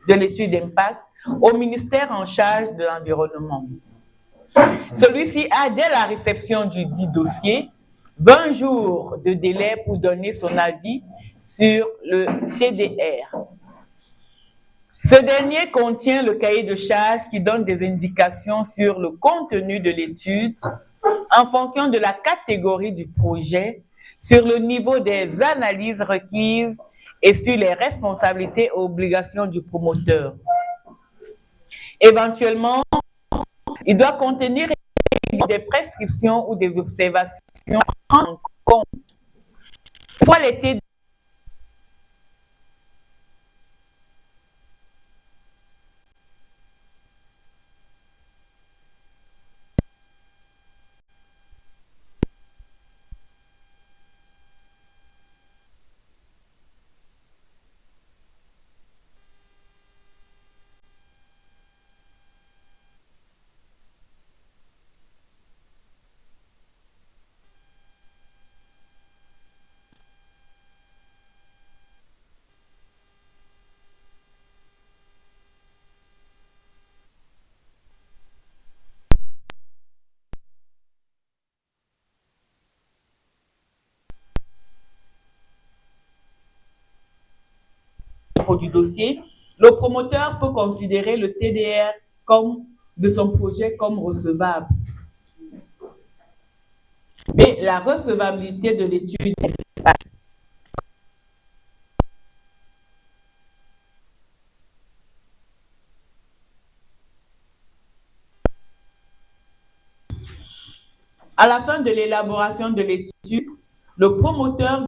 de l'étude d'impact au ministère en charge de l'environnement. Celui-ci a, dès la réception du dit dossier, 20 jours de délai pour donner son avis sur le TDR. Ce dernier contient le cahier de charges qui donne des indications sur le contenu de l'étude en fonction de la catégorie du projet, sur le niveau des analyses requises et sur les responsabilités et obligations du promoteur. Éventuellement, il doit contenir des prescriptions ou des observations en compte. Une fois l'étude du dossier, le promoteur peut considérer le TDR de son projet comme recevable. Mais la recevabilité de l'étude d'impact. À la fin de l'élaboration de l'étude, le promoteur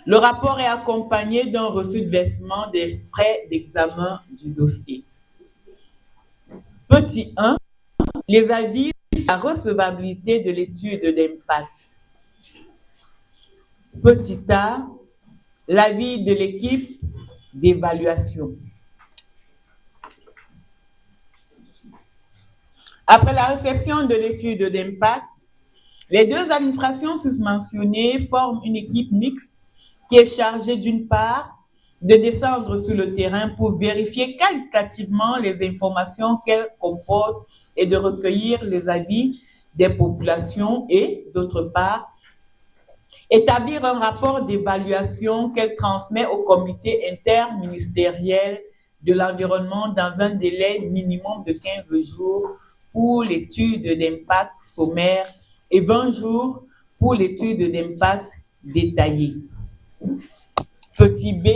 le rapport est accompagné d'un reçu de versement des frais d'examen du dossier. Petit 1, les avis sur la recevabilité de l'étude d'impact. Petit A, l'avis de l'équipe d'évaluation. Après la réception de l'étude d'impact, les deux administrations susmentionnées forment une équipe mixte qui est chargée d'une part de descendre sur le terrain pour vérifier qualitativement les informations qu'elle comporte et de recueillir les avis des populations et, d'autre part, établir un rapport d'évaluation qu'elle transmet au comité interministériel de l'environnement dans un délai minimum de 15 jours pour l'étude d'impact sommaire et 20 jours pour l'étude d'impact détaillée. Petit b,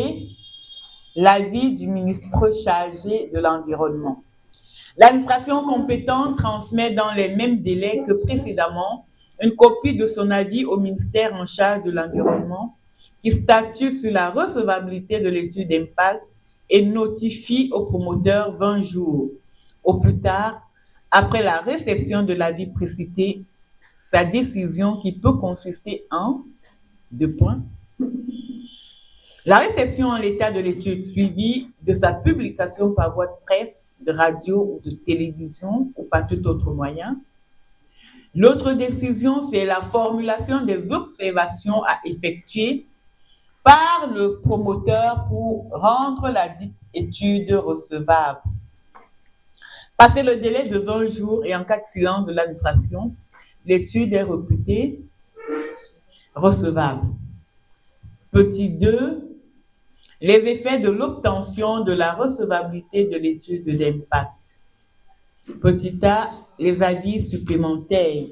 l'avis du ministre chargé de l'environnement. L'administration compétente transmet dans les mêmes délais que précédemment une copie de son avis au ministère en charge de l'environnement qui statue sur la recevabilité de l'étude d'impact et notifie au promoteur 20 jours, au plus tard, après la réception de l'avis précité, sa décision qui peut consister en 2 points. La réception en l'état de l'étude suivie de sa publication par voie de presse, de radio ou de télévision ou par tout autre moyen. L'autre décision, c'est la formulation des observations à effectuer par le promoteur pour rendre la dite étude recevable. Passé le délai de 20 jours et en cas de silence de l'administration, l'étude est réputée recevable. Petit 2, les effets de l'obtention de la recevabilité de l'étude d'impact. Petit a, les avis supplémentaires.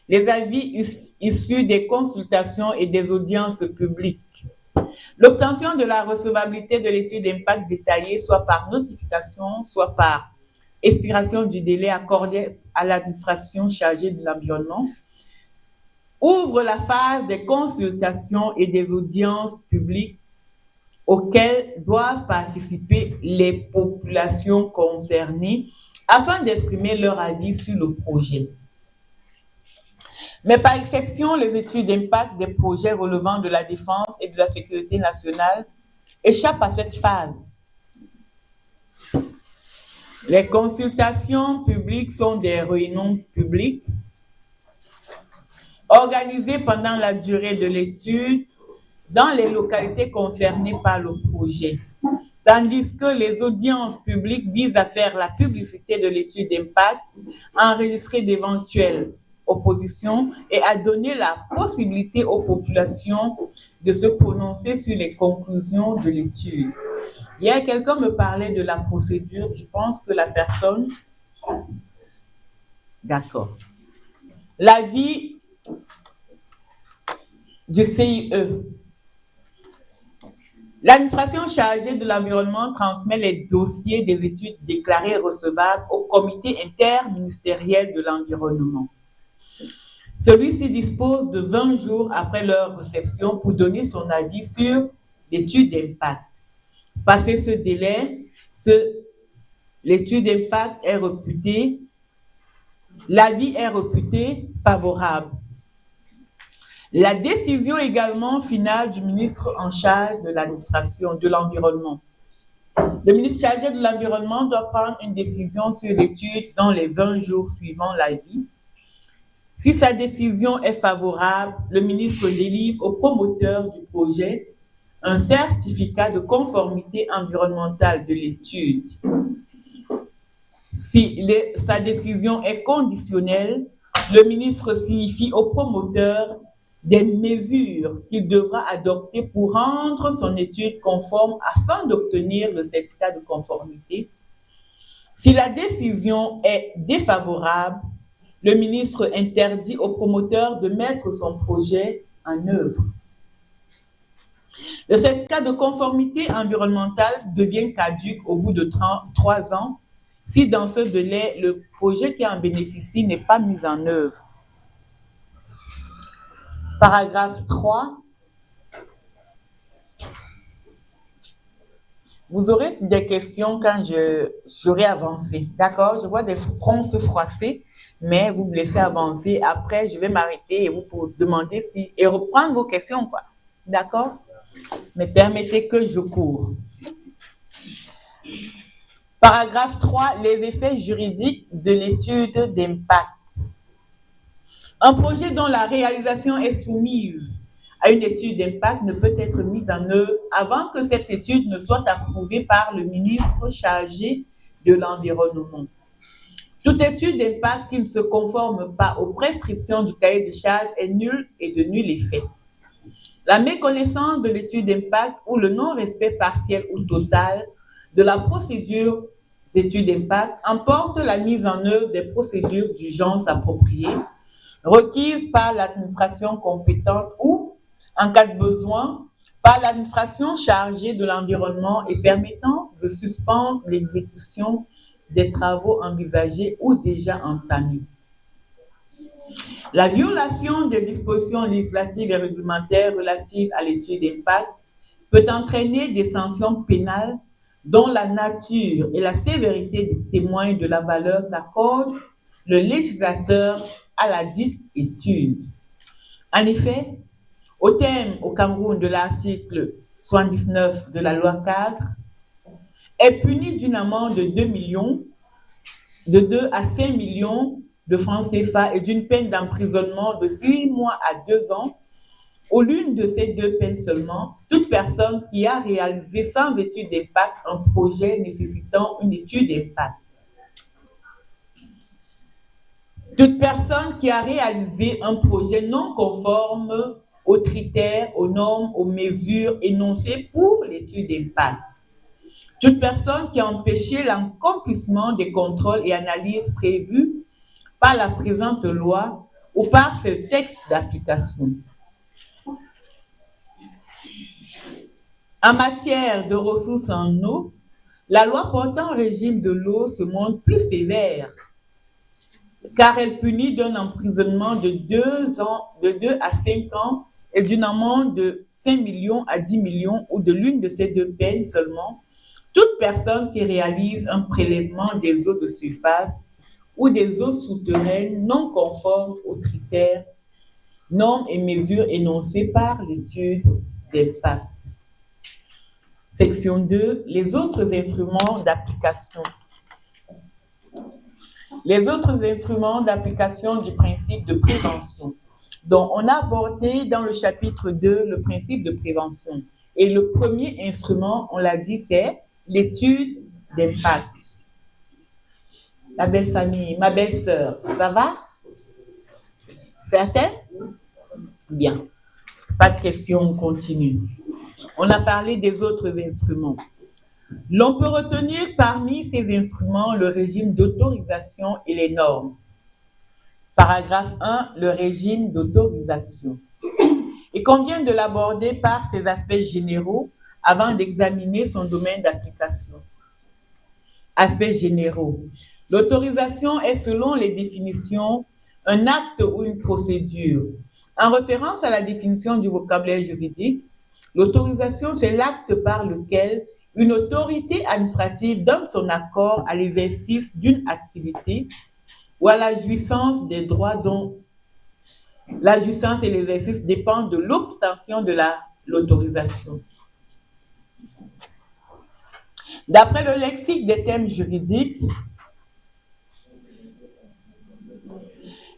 Les avis issus des consultations et des audiences publiques. L'obtention de la recevabilité de l'étude d'impact détaillée, soit par notification, soit par expiration du délai accordé à l'administration chargée de l'environnement, ouvre la phase des consultations et des audiences publiques auxquelles doivent participer les populations concernées afin d'exprimer leur avis sur le projet. Mais par exception, les études d'impact des projets relevant de la défense et de la sécurité nationale échappent à cette phase. Les consultations publiques sont des réunions publiques organisées pendant la durée de l'étude dans les localités concernées par le projet, tandis que les audiences publiques visent à faire la publicité de l'étude d'impact, à enregistrer d'éventuelles oppositions et à donner la possibilité aux populations de se prononcer sur les conclusions de l'étude. Hier, quelqu'un me parlait de la procédure. Je pense que la personne... D'accord. L'avis du CIE. L'administration chargée de l'environnement transmet les dossiers des études déclarées recevables au comité interministériel de l'environnement. Celui-ci dispose de 20 jours après leur réception pour donner son avis sur l'étude d'impact. Passé ce délai, l'étude d'impact est réputée, l'avis est réputé favorable. La décision également finale du ministre en charge de l'administration de l'environnement. Le ministre chargé de l'environnement doit prendre une décision sur l'étude dans les 20 jours suivant l'avis. Si sa décision est favorable, le ministre délivre au promoteur du projet un certificat de conformité environnementale de l'étude. Si sa décision est conditionnelle, le ministre signifie au promoteur des mesures qu'il devra adopter pour rendre son étude conforme afin d'obtenir le certificat de conformité. Si la décision est défavorable, le ministre interdit au promoteur de mettre son projet en œuvre. Le certificat de conformité environnementale devient caduc au bout de 3 ans si dans ce délai, le projet qui en bénéficie n'est pas mis en œuvre. Paragraphe 3. Vous aurez des questions quand j'aurai avancé. D'accord? Je vois des fronts se froisser, mais vous me laissez avancer. Après, je vais m'arrêter et vous pouvez demander et reprendre vos questions, quoi. D'accord? Mais permettez que je cours. Paragraphe 3. Les effets juridiques de l'étude d'impact. Un projet dont la réalisation est soumise à une étude d'impact ne peut être mise en œuvre avant que cette étude ne soit approuvée par le ministre chargé de l'environnement. Toute étude d'impact qui ne se conforme pas aux prescriptions du cahier de charges est nulle et de nul effet. La méconnaissance de l'étude d'impact ou le non-respect partiel ou total de la procédure d'étude d'impact emporte la mise en œuvre des procédures d'urgence appropriées requises par l'administration compétente ou, en cas de besoin, par l'administration chargée de l'environnement et permettant de suspendre l'exécution des travaux envisagés ou déjà entamés. La violation des dispositions législatives et réglementaires relatives à l'étude d'impact peut entraîner des sanctions pénales dont la nature et la sévérité témoignent de la valeur qu'accorde le législateur à la dite étude. En effet, au terme au Cameroun de l'article 79 de la loi cadre, est puni d'une amende de 2 à 5 millions de francs CFA et d'une peine d'emprisonnement de 6 mois à 2 ans, ou l'une de ces deux peines seulement, toute personne qui a réalisé sans étude d'impact un projet nécessitant une étude d'impact. Toute personne qui a réalisé un projet non conforme aux critères, aux normes, aux mesures énoncées pour l'étude d'impact. Toute personne qui a empêché l'accomplissement des contrôles et analyses prévus par la présente loi ou par ses textes d'application. En matière de ressources en eau, la loi portant régime de l'eau se montre plus sévère car elle punit d'un emprisonnement de 2 à 5 ans et d'une amende de 5 millions à 10 millions ou de l'une de ces deux peines seulement, toute personne qui réalise un prélèvement des eaux de surface ou des eaux souterraines non conformes aux critères, normes et mesures énoncées par l'étude d'impact. Section 2. Les autres instruments d'application. Les autres instruments d'application du principe de prévention. Donc, on a abordé dans le chapitre 2 le principe de prévention. Et le premier instrument, on l'a dit, c'est l'étude d'impact. La belle famille, ma belle-sœur, ça va? Certains? Bien. Pas de questions, on continue. On a parlé des autres instruments. L'on peut retenir parmi ces instruments le régime d'autorisation et les normes. Paragraphe 1, le régime d'autorisation. Il convient de l'aborder par ses aspects généraux avant d'examiner son domaine d'application. Aspects généraux. L'autorisation est, selon les définitions, un acte ou une procédure. En référence à la définition du vocabulaire juridique, l'autorisation, c'est l'acte par lequel une autorité administrative donne son accord à l'exercice d'une activité ou à la jouissance des droits dont la jouissance et l'exercice dépendent de l'obtention de l'autorisation. D'après le lexique des termes juridiques,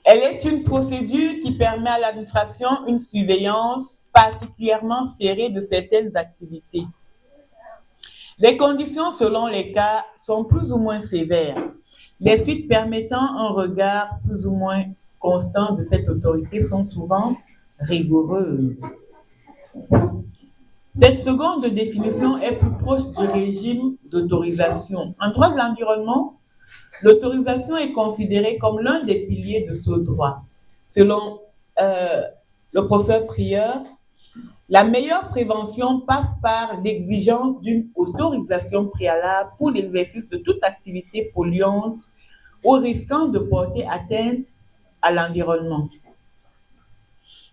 elle est une procédure qui permet à l'administration une surveillance particulièrement serrée de certaines activités. Les conditions selon les cas sont plus ou moins sévères. Les suites permettant un regard plus ou moins constant de cette autorité sont souvent rigoureuses. Cette seconde définition est plus proche du régime d'autorisation. En droit de l'environnement, l'autorisation est considérée comme l'un des piliers de ce droit. Selon le professeur Prieur, la meilleure prévention passe par l'exigence d'une autorisation préalable pour l'exercice de toute activité polluante ou risquant de porter atteinte à l'environnement.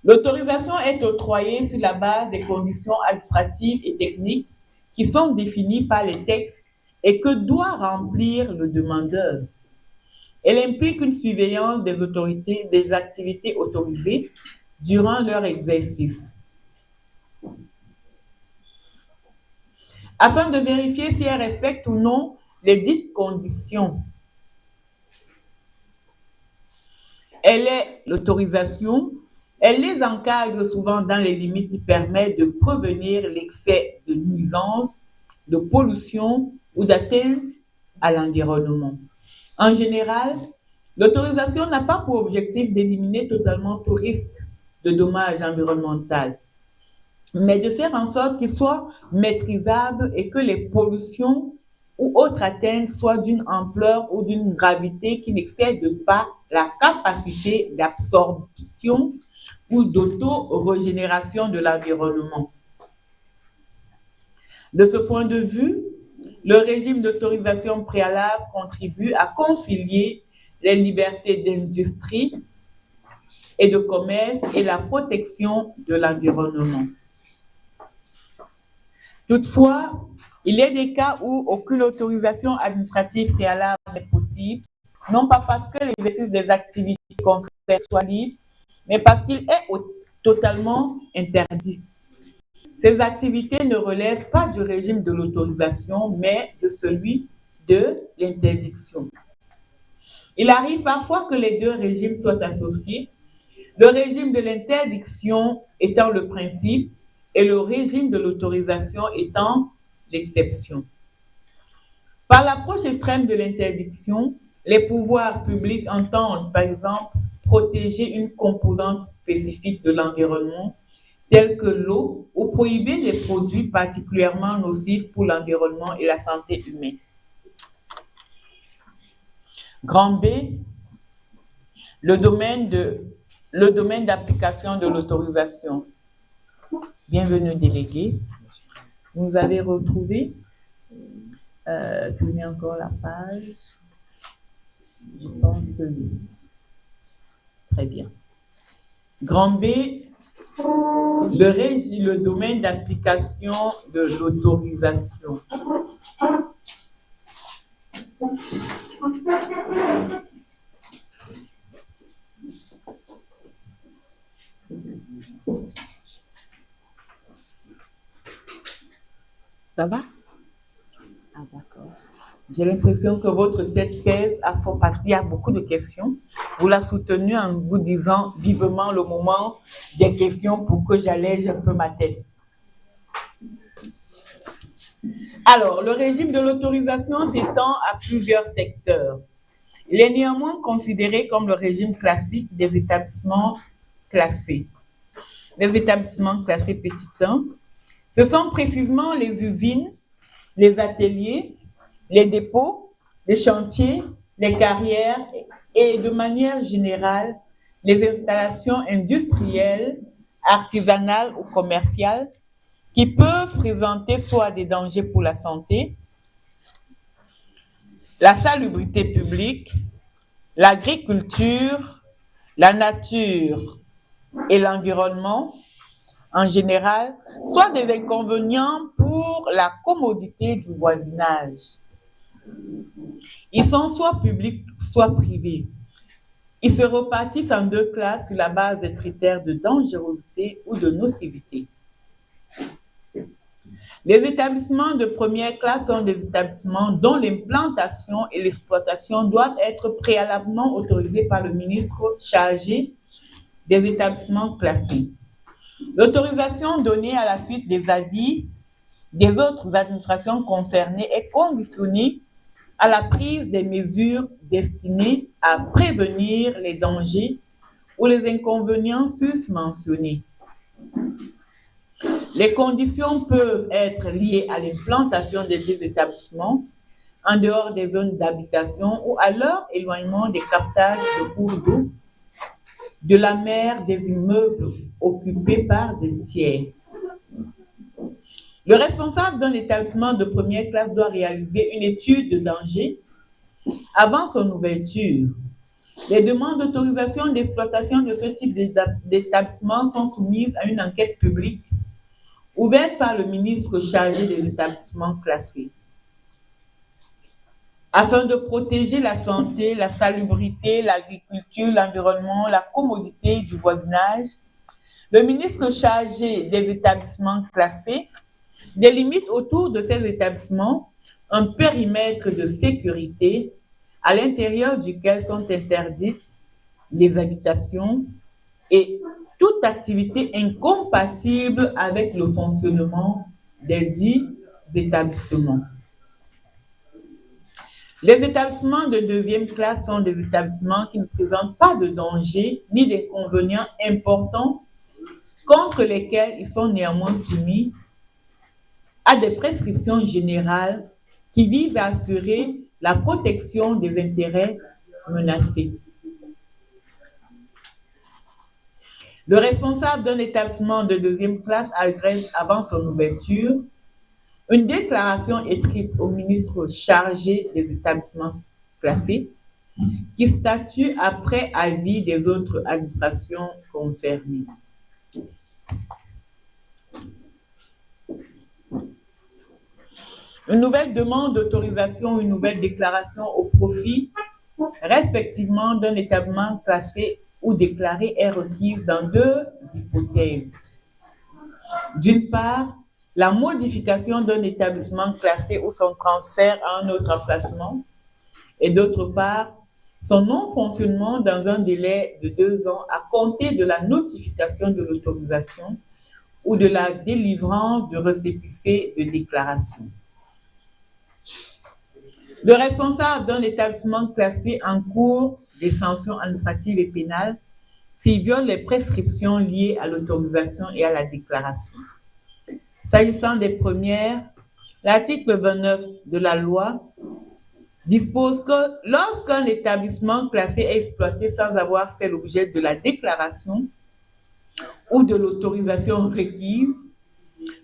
L'autorisation est octroyée sur la base des conditions administratives et techniques qui sont définies par les textes et que doit remplir le demandeur. Elle implique une surveillance des autorités des activités autorisées durant leur exercice, afin de vérifier si elles respectent ou non les dites conditions. L'autorisation, elle les encadre souvent dans les limites qui permettent de prévenir l'excès de nuisance, de pollution ou d'atteinte à l'environnement. En général, l'autorisation n'a pas pour objectif d'éliminer totalement tout risque de dommage environnemental, mais de faire en sorte qu'il soit maîtrisable et que les pollutions ou autres atteintes soient d'une ampleur ou d'une gravité qui n'excède pas la capacité d'absorption ou d'auto-régénération de l'environnement. De ce point de vue, le régime d'autorisation préalable contribue à concilier les libertés d'industrie et de commerce et la protection de l'environnement. Toutefois, il y a des cas où aucune autorisation administrative préalable n'est possible, non pas parce que l'exercice des activités concernées soit libre, mais parce qu'il est totalement interdit. Ces activités ne relèvent pas du régime de l'autorisation, mais de celui de l'interdiction. Il arrive parfois que les deux régimes soient associés, le régime de l'interdiction étant le principe et le régime de l'autorisation étant l'exception. Par l'approche extrême de l'interdiction, les pouvoirs publics entendent, par exemple, protéger une composante spécifique de l'environnement, telle que l'eau, ou prohiber des produits particulièrement nocifs pour l'environnement et la santé humaine. Grand B, le domaine d'application de l'autorisation. Bienvenue, délégué. Vous avez retrouvé, tournez encore la page. Je pense que oui. Très bien. Grand B, le domaine d'application de l'autorisation. Ça va? Ah, d'accord. J'ai l'impression que votre tête pèse à fond parce qu'il y a beaucoup de questions. Vous la soutenez en vous disant vivement le moment des questions pour que j'allège un peu ma tête. Alors, le régime de l'autorisation s'étend à plusieurs secteurs. Il est néanmoins considéré comme le régime classique des établissements classés. Les établissements classés petit 1, ce sont précisément les usines, les ateliers, les dépôts, les chantiers, les carrières et de manière générale, les installations industrielles, artisanales ou commerciales qui peuvent présenter soit des dangers pour la santé, la salubrité publique, l'agriculture, la nature et l'environnement en général, soit des inconvénients pour la commodité du voisinage. Ils sont soit publics, soit privés. Ils se repartissent en deux classes sur la base des critères de dangerosité ou de nocivité. Les établissements de première classe sont des établissements dont l'implantation et l'exploitation doivent être préalablement autorisées par le ministre chargé des établissements classés. L'autorisation donnée à la suite des avis des autres administrations concernées est conditionnée à la prise des mesures destinées à prévenir les dangers ou les inconvénients susmentionnés. Les conditions peuvent être liées à l'implantation des établissements en dehors des zones d'habitation ou à leur éloignement des captages de cours d'eau, de la mer, des immeubles occupés par des tiers. Le responsable d'un établissement de première classe doit réaliser une étude de danger avant son ouverture. Les demandes d'autorisation d'exploitation de ce type d'établissement sont soumises à une enquête publique ouverte par le ministre chargé des établissements classés. Afin de protéger la santé, la salubrité, l'agriculture, l'environnement, la commodité du voisinage, le ministre chargé des établissements classés délimite autour de ces établissements un périmètre de sécurité à l'intérieur duquel sont interdites les habitations et toute activité incompatible avec le fonctionnement des dits établissements. Les établissements de deuxième classe sont des établissements qui ne présentent pas de danger ni d'inconvénients importants contre lesquels ils sont néanmoins soumis à des prescriptions générales qui visent à assurer la protection des intérêts menacés. Le responsable d'un établissement de deuxième classe adresse avant son ouverture une déclaration écrite au ministre chargé des établissements classés qui statue après avis des autres administrations concernées. Une nouvelle demande d'autorisation, une nouvelle déclaration au profit, respectivement, d'un établissement classé ou déclaré est requise dans deux hypothèses. D'une part, la modification d'un établissement classé ou son transfert à un autre emplacement, et d'autre part, son non-fonctionnement dans un délai de 2 ans à compter de la notification de l'autorisation ou de la délivrance du récépissé de déclaration. Le responsable d'un établissement classé encourt des sanctions administratives et pénales s'il viole les prescriptions liées à l'autorisation et à la déclaration. S'agissant des premières, l'article 29 de la loi dispose que lorsqu'un établissement classé est exploité sans avoir fait l'objet de la déclaration ou de l'autorisation requise,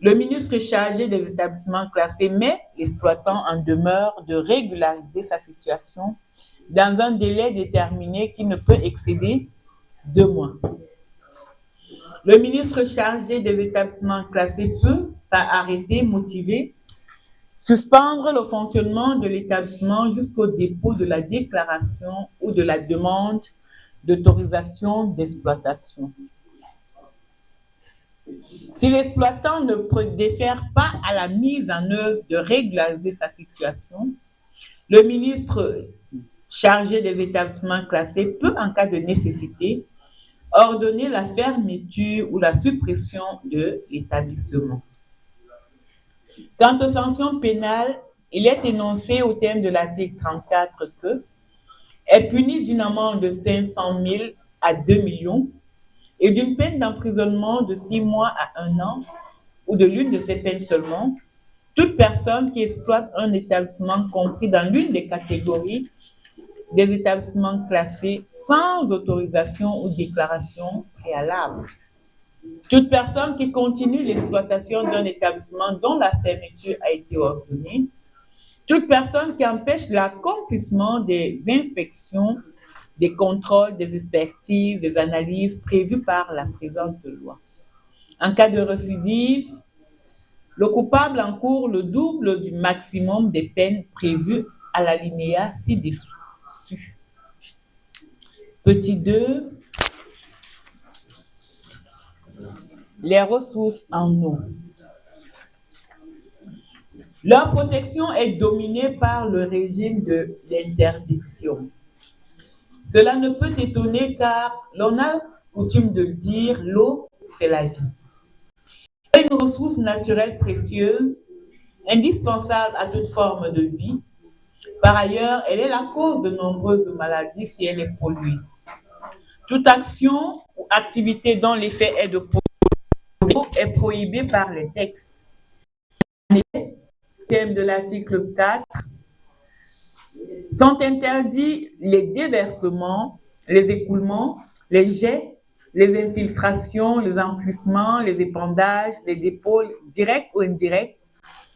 le ministre chargé des établissements classés met l'exploitant en demeure de régulariser sa situation dans un délai déterminé qui ne peut excéder 2 mois. Le ministre chargé des établissements classés peut, par arrêté motivé, suspendre le fonctionnement de l'établissement jusqu'au dépôt de la déclaration ou de la demande d'autorisation d'exploitation. Si l'exploitant ne défère pas à la mise en œuvre de régulariser sa situation, Le ministre chargé des établissements classés peut, en cas de nécessité, ordonner la fermeture ou la suppression de l'établissement. Quant aux sanctions pénales, il est énoncé au terme de l'article 34 que est puni d'une amende de 500 000 à 2 millions et d'une peine d'emprisonnement de 6 mois à 1 an ou de l'une de ces peines seulement, toute personne qui exploite un établissement compris dans l'une des catégories des établissements classés sans autorisation ou déclaration préalable. Toute personne qui continue l'exploitation d'un établissement dont la fermeture a été ordonnée. Toute personne qui empêche l'accomplissement des inspections, des contrôles, des expertises, des analyses prévues par la présente loi. En cas de récidive, le coupable encourt le double du maximum des peines prévues à l'alinéa ci-dessous. Petit 2, les ressources en eau. Leur protection est dominée par le régime de l'interdiction. Cela ne peut étonner car l'on a coutume de dire l'eau, c'est la vie. C'est une ressource naturelle précieuse, indispensable à toute forme de vie. Par ailleurs, elle est la cause de nombreuses maladies si elle est polluée. Toute action ou activité dont l'effet est de polluer l'eau est prohibée par les textes. En effet, thème de l'article 4, sont interdits les déversements, les écoulements, les jets, les infiltrations, les enfouissements, les épandages, les dépôts directs ou indirects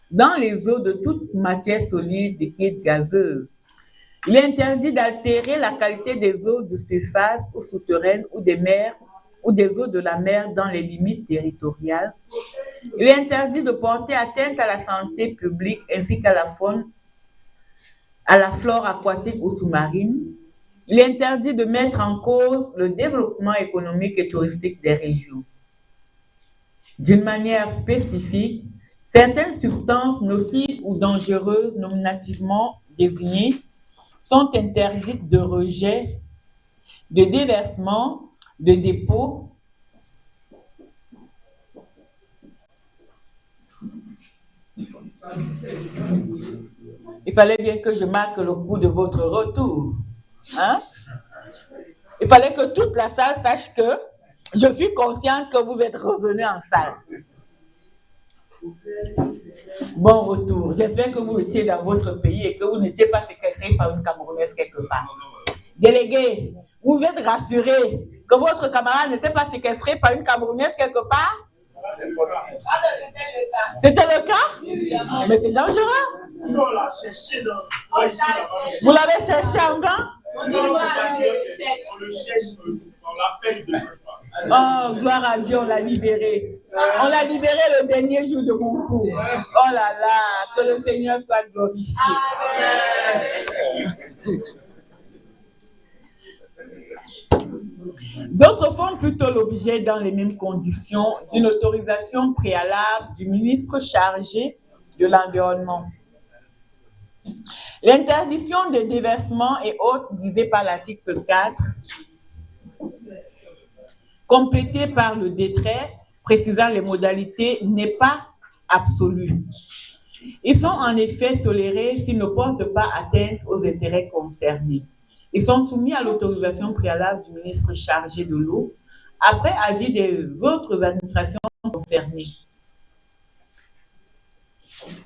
dans les eaux de toute matière solide, liquide, gazeuse. Il est interdit d'altérer la qualité des eaux de surface ou souterraines ou des mers ou des eaux de la mer dans les limites territoriales. Il est interdit de porter atteinte à la santé publique ainsi qu'à la faune, à la flore aquatique ou sous-marine. Il est interdit de mettre en cause le développement économique et touristique des régions. D'une manière spécifique, certaines substances nocives ou dangereuses nominativement désignées sont interdites de rejet, de déversement, de dépôt, il fallait bien que je marque le coup de votre retour. Hein? Il fallait que toute la salle sache que je suis consciente que vous êtes revenu en salle. Bon retour. J'espère que vous étiez dans votre pays et que vous n'étiez pas séquestré par une Camerounaise quelque part. Délégué, vous êtes rassuré que votre camarade n'était pas séquestré par une Camerounaise quelque part? C'était le cas? Mais c'est dangereux. Non, on l'a cherché dans... Vous l'avez cherché en vain? On le cherche, on l'appelle de Oh, gloire à Dieu, on l'a libéré. On l'a libéré le dernier jour de mon cours. Oh là là, que le Seigneur soit glorifié. D'autres font plutôt l'objet, dans les mêmes conditions, d'une autorisation préalable du ministre chargé de l'Environnement. L'interdiction des déversements et autres visés par l'article 4, complété par le décret précisant les modalités, n'est pas absolue. Ils sont en effet tolérés s'ils ne portent pas atteinte aux intérêts concernés. Ils sont soumis à l'autorisation préalable du ministre chargé de l'eau, après avis des autres administrations concernées.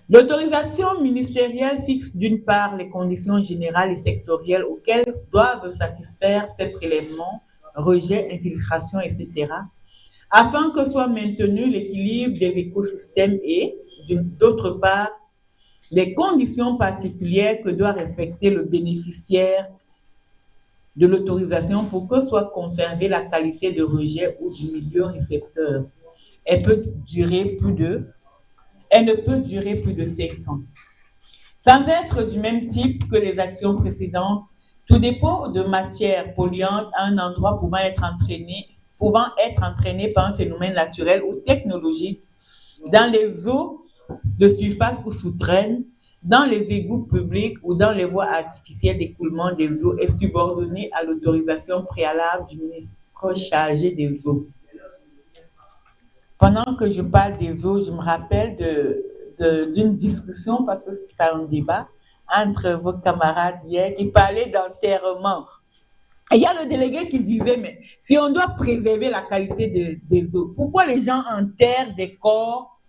L'autorisation ministérielle fixe d'une part les conditions générales et sectorielles auxquelles doivent satisfaire ces prélèvements, rejets, infiltrations, etc., afin que soit maintenu l'équilibre des écosystèmes et, d'autre part, les conditions particulières que doit respecter le bénéficiaire de l'autorisation pour que soit conservée la qualité de rejet ou du milieu récepteur. Elle ne peut durer plus de 5 ans. Sans être du même type que les actions précédentes, tout dépôt de matière polluante à un endroit pouvant être entraîné par un phénomène naturel ou technologique dans les eaux de surface ou souterraines dans les égouts publics ou dans les voies artificielles d'écoulement des eaux est subordonnée à l'autorisation préalable du ministre chargé des eaux. Pendant que je parle des eaux, je me rappelle d'une discussion, parce que c'était un débat entre vos camarades hier qui parlaient d'enterrement. Et il y a le délégué qui disait, mais si on doit préserver la qualité des eaux, pourquoi les gens enterrent des corps?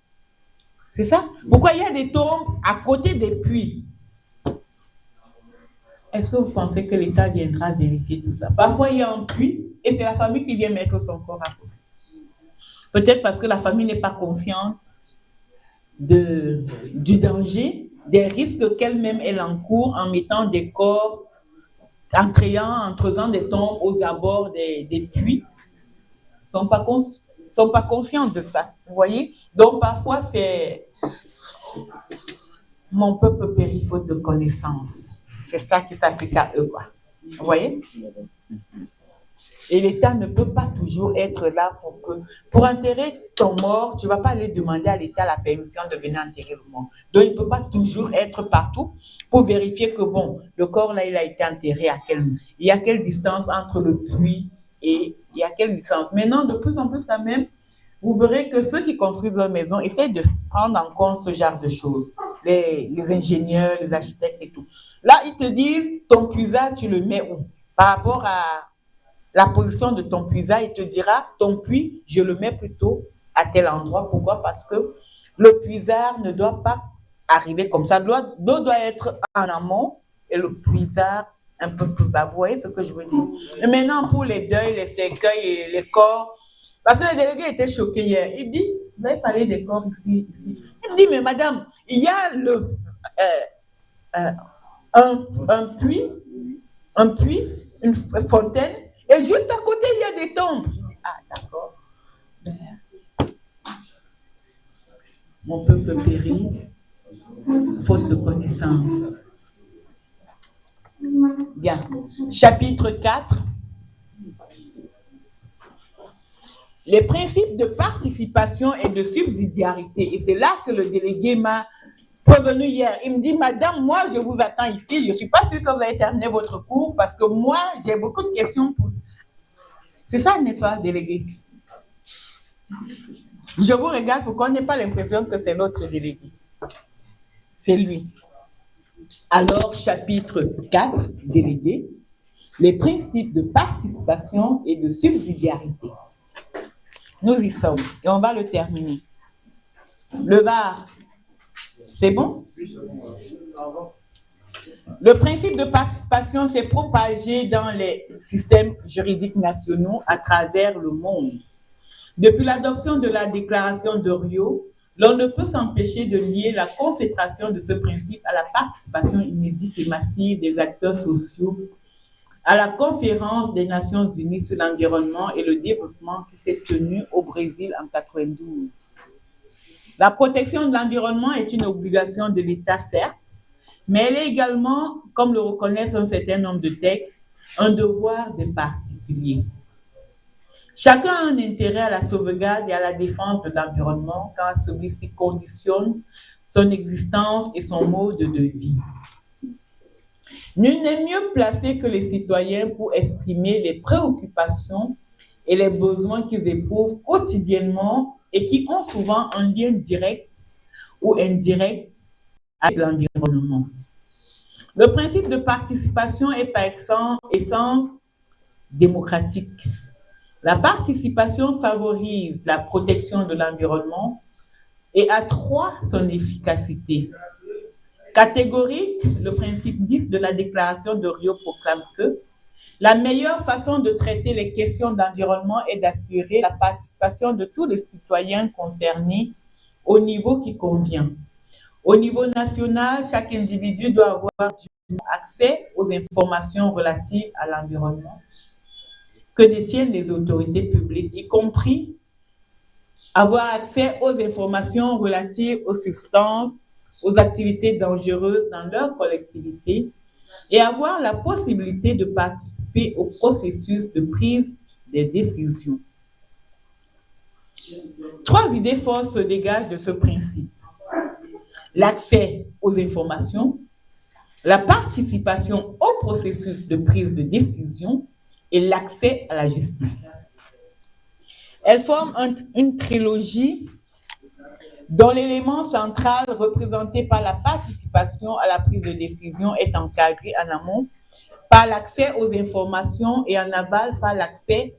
C'est ça? Pourquoi il y a des tombes à côté des puits? Est-ce que vous pensez que l'État viendra vérifier tout ça? Parfois, il y a un puits et c'est la famille qui vient mettre son corps à côté. Peut-être parce que la famille n'est pas consciente du danger, des risques qu'elle-même elle encourt en mettant des corps, en creusant des tombes aux abords des puits. Ils ne sont pas conscients de ça. Vous voyez? Donc parfois, c'est mon peuple périt faute de connaissances. C'est ça qui s'applique à eux, quoi. Vous voyez? Et l'État ne peut pas toujours être là pour enterrer ton mort. Tu ne vas pas aller demander à l'État la permission de venir enterrer le mort. Donc, il ne peut pas toujours être partout pour vérifier que, bon, le corps, là, il a été enterré il y a quelle distance entre le puits et il y a quelle distance. Maintenant, de plus en plus, quand même, vous verrez que ceux qui construisent leur maison essayent de prendre en compte ce genre de choses. Les ingénieurs, les architectes et tout. Là, ils te disent, ton puisard, tu le mets où? Par rapport à la position de ton puisard, il te dira, ton puits, je le mets plutôt à tel endroit. Pourquoi? Parce que le puisard ne doit pas arriver comme ça. L'eau doit être en amont et le puisard un peu plus bas. Vous voyez ce que je veux dire? Et maintenant, pour les deuils, les cercueils et les corps, parce que le délégué était choqué hier. Il dit, vous avez parlé des corps ici. Il me dit, mais madame, il y a un puits, une fontaine, et juste à côté, il y a des tombes. Ah, d'accord. Mon peuple périt, faute de connaissance. Bien. Chapitre 4. Les principes de participation et de subsidiarité. Et c'est là que le délégué m'a prévenu hier. Il me dit, madame, moi, je vous attends ici. Je ne suis pas sûre que vous allez terminer votre cours parce que moi, j'ai beaucoup de questions pour... C'est ça, n'est-ce pas, délégué? Je vous regarde pour qu'on n'ait pas l'impression que c'est notre délégué. C'est lui. Alors, chapitre 4, délégué, les principes de participation et de subsidiarité. Nous y sommes et on va le terminer. Le VAR, c'est bon? Le principe de participation s'est propagé dans les systèmes juridiques nationaux à travers le monde. Depuis l'adoption de la déclaration de Rio, l'on ne peut s'empêcher de lier la concentration de ce principe à la participation inédite et massive des acteurs sociaux à la conférence des Nations Unies sur l'environnement et le développement qui s'est tenue au Brésil en 1992. La protection de l'environnement est une obligation de l'État, certes, mais elle est également, comme le reconnaissent un certain nombre de textes, un devoir des particuliers. Chacun a un intérêt à la sauvegarde et à la défense de l'environnement quand celui-ci conditionne son existence et son mode de vie. Nul n'est mieux placé que les citoyens pour exprimer les préoccupations et les besoins qu'ils éprouvent quotidiennement et qui ont souvent un lien direct ou indirect avec l'environnement. Le principe de participation est par essence démocratique. La participation favorise la protection de l'environnement et accroît son efficacité. Catégorique, le principe 10 de la déclaration de Rio proclame que la meilleure façon de traiter les questions d'environnement est d'assurer la participation de tous les citoyens concernés au niveau qui convient. Au niveau national, chaque individu doit avoir accès aux informations relatives à l'environnement que détiennent les autorités publiques, y compris avoir accès aux informations relatives aux substances, aux activités dangereuses dans leur collectivité et avoir la possibilité de participer au processus de prise des décisions. 3 idées fortes se dégagent de ce principe. l'accès aux informations, la participation au processus de prise de décision et l'accès à la justice. Elles forment une trilogie dont l'élément central représenté par la participation à la prise de décision est encadré en amont par l'accès aux informations et en aval par l'accès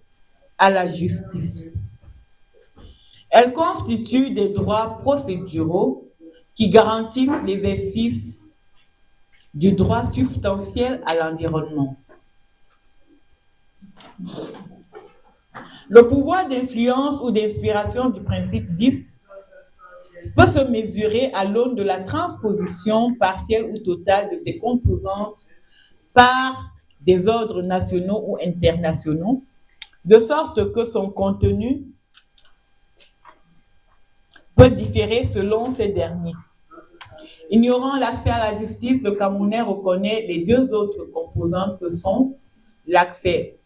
à la justice. Elles constituent des droits procéduraux qui garantissent l'exercice du droit substantiel à l'environnement. Le pouvoir d'influence ou d'inspiration du principe 10 peut se mesurer à l'aune de la transposition partielle ou totale de ses composantes par des ordres nationaux ou internationaux, de sorte que son contenu peut différer selon ces derniers. Ignorant l'accès à la justice, le Camerounais reconnaît les deux autres composantes que sont l'accès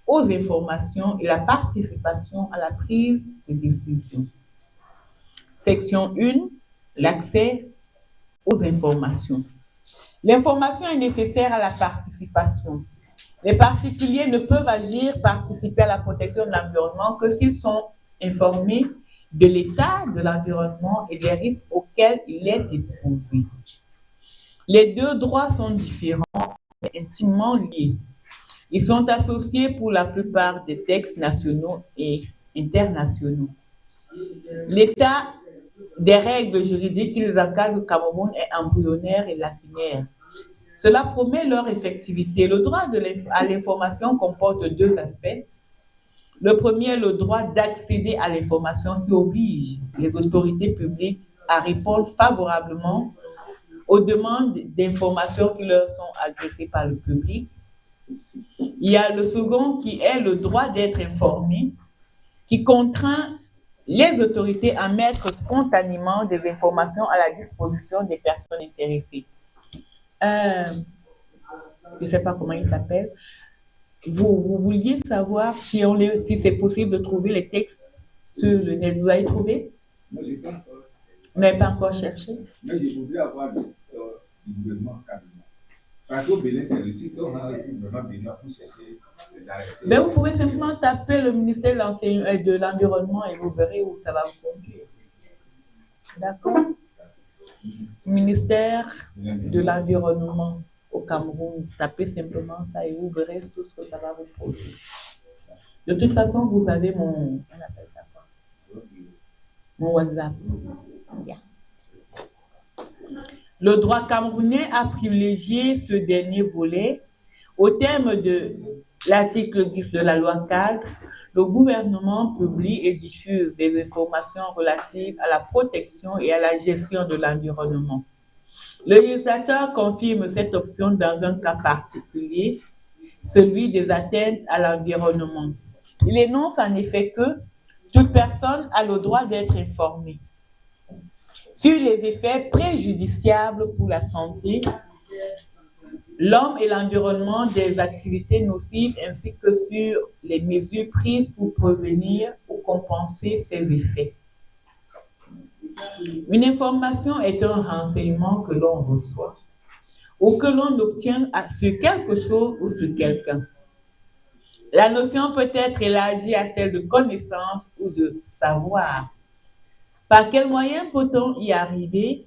aux informations et la participation à la prise de décision. Section 1, l'accès aux informations. L'information est nécessaire à la participation. Les particuliers ne peuvent participer à la protection de l'environnement que s'ils sont informés de l'état de l'environnement et des risques auxquels il est exposé. Les deux droits sont différents mais intimement liés. Ils sont associés pour la plupart des textes nationaux et internationaux. L'état des règles juridiques qui les encadrent au Cameroun est embryonnaire et lacunaire. Cela promet leur effectivité. Le droit à l'information comporte deux aspects. Le premier est le droit d'accéder à l'information qui oblige les autorités publiques à répondre favorablement aux demandes d'information qui leur sont adressées par le public. Il y a le second qui est le droit d'être informé, qui contraint les autorités à mettre spontanément des informations à la disposition des personnes intéressées. Je ne sais pas comment il s'appelle. Vous vouliez savoir si c'est possible de trouver les textes sur le net. Vous avez trouvé? Moi, je n'ai pas encore. Vous n'avez pas encore cherché? Mais je voudrais avoir le site du gouvernement camerounais. Parce qu'au Bénin, c'est le site, on a le site vraiment Bénin pour chercher les arrêtés. Mais vous pouvez simplement taper le ministère de l'Environnement et vous verrez où ça va vous conduire. D'accord? Ministère de l'Environnement au Cameroun. Tapez simplement ça et vous verrez tout ce que ça va vous produire. De toute façon, vous avez on appelle ça quoi? Mon WhatsApp. Yeah. Le droit camerounais a privilégié ce dernier volet. Au terme de l'article 10 de la loi cadre, le gouvernement publie et diffuse des informations relatives à la protection et à la gestion de l'environnement. Le législateur confirme cette option dans un cas particulier, celui des atteintes à l'environnement. Il énonce en effet que toute personne a le droit d'être informée sur les effets préjudiciables pour la santé, l'homme et l'environnement des activités nocives ainsi que sur les mesures prises pour prévenir ou compenser ces effets. Une information est un renseignement que l'on reçoit ou que l'on obtient sur quelque chose ou sur quelqu'un. La notion peut être élargie à celle de connaissance ou de savoir. Par quels moyens peut-on y arriver?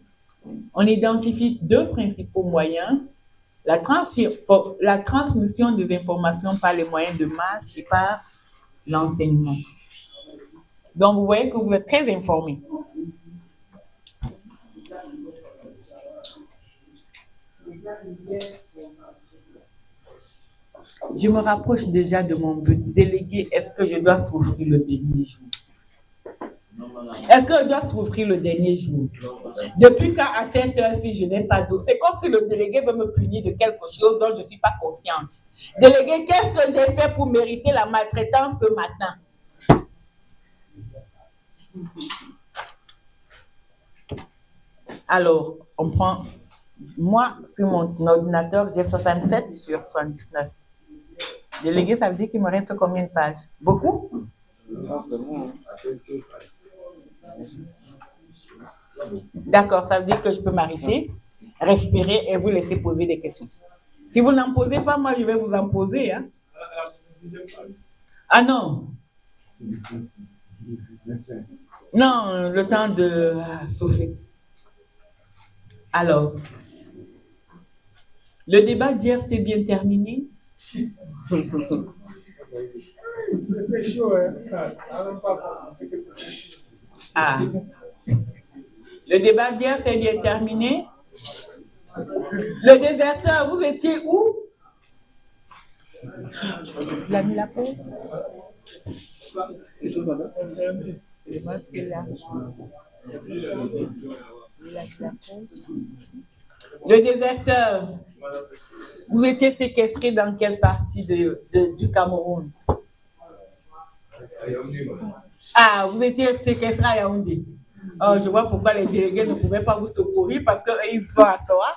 On identifie deux principaux moyens. La transmission des informations par les moyens de masse et par l'enseignement. Donc, vous voyez que vous êtes très informés. Je me rapproche déjà de mon but. Délégué, est-ce que je dois s'ouvrir le dernier jour? Est-ce que je dois s'ouvrir le dernier jour? Depuis quand à cette heure-ci, je n'ai pas d'eau? C'est comme si le délégué veut me punir de quelque chose dont je ne suis pas consciente. Délégué, qu'est-ce que j'ai fait pour mériter la maltraitance ce matin? Alors, on prend... Moi, sur mon ordinateur, j'ai 67 sur 79. Délégué, ça veut dire qu'il me reste combien de pages? Beaucoup? D'accord, ça veut dire que je peux m'arrêter, respirer et vous laisser poser des questions. Si vous n'en posez pas, moi, je vais vous en poser. Hein. Ah non. Non, le temps de souffler. Alors, le débat d'hier s'est bien terminé. C'était chaud, hein. Ah. Le débat d'hier s'est bien terminé. Le déserteur, vous étiez où? Il a mis la pause. Moi, c'est là. Le déserteur, vous étiez séquestré dans quelle partie du Cameroun? Ah, vous étiez séquestré à Yaoundé. Oh, je vois pourquoi les délégués ne pouvaient pas vous secourir parce qu'ils sont à Soa,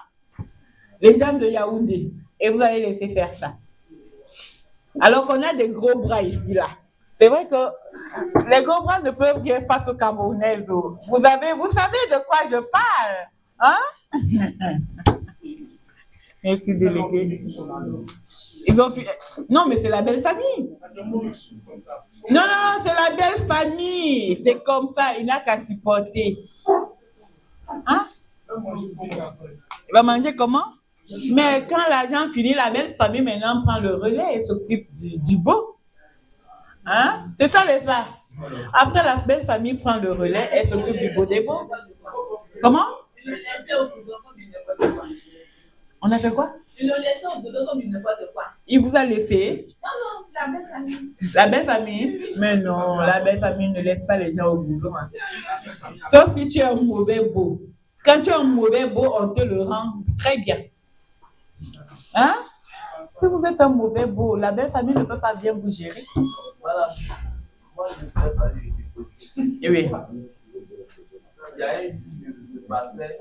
les gens de Yaoundé, et vous allez laisser faire ça. Alors qu'on a des gros bras ici, là. C'est vrai que les gros bras ne peuvent rien face aux Camerounaises. Vous savez de quoi je parle, hein? Merci, délégué. Ils ont fait... Non, mais c'est la belle famille. Non, c'est la belle famille. C'est comme ça, il n'a qu'à supporter. Hein? Il va manger comment? Mais quand l'argent finit, la belle famille maintenant prend le relais et s'occupe du beau. Hein? C'est ça, n'est-ce pas? Après, la belle famille prend le relais et s'occupe du beau des beaux. Comment? On a fait quoi? Il le laissait au boulot comme il n'importe quoi. Il vous a laissé? Non, la belle famille. La belle famille? Mais non, la belle famille ne laisse pas les gens au boulot. Sauf si tu es un mauvais beau. Quand tu es un mauvais beau, on te le rend très bien. Hein? Si vous êtes un mauvais beau, la belle famille ne peut pas bien vous gérer. Voilà. Moi, je ne fais pas des Oui. Il y a une fille, je passais,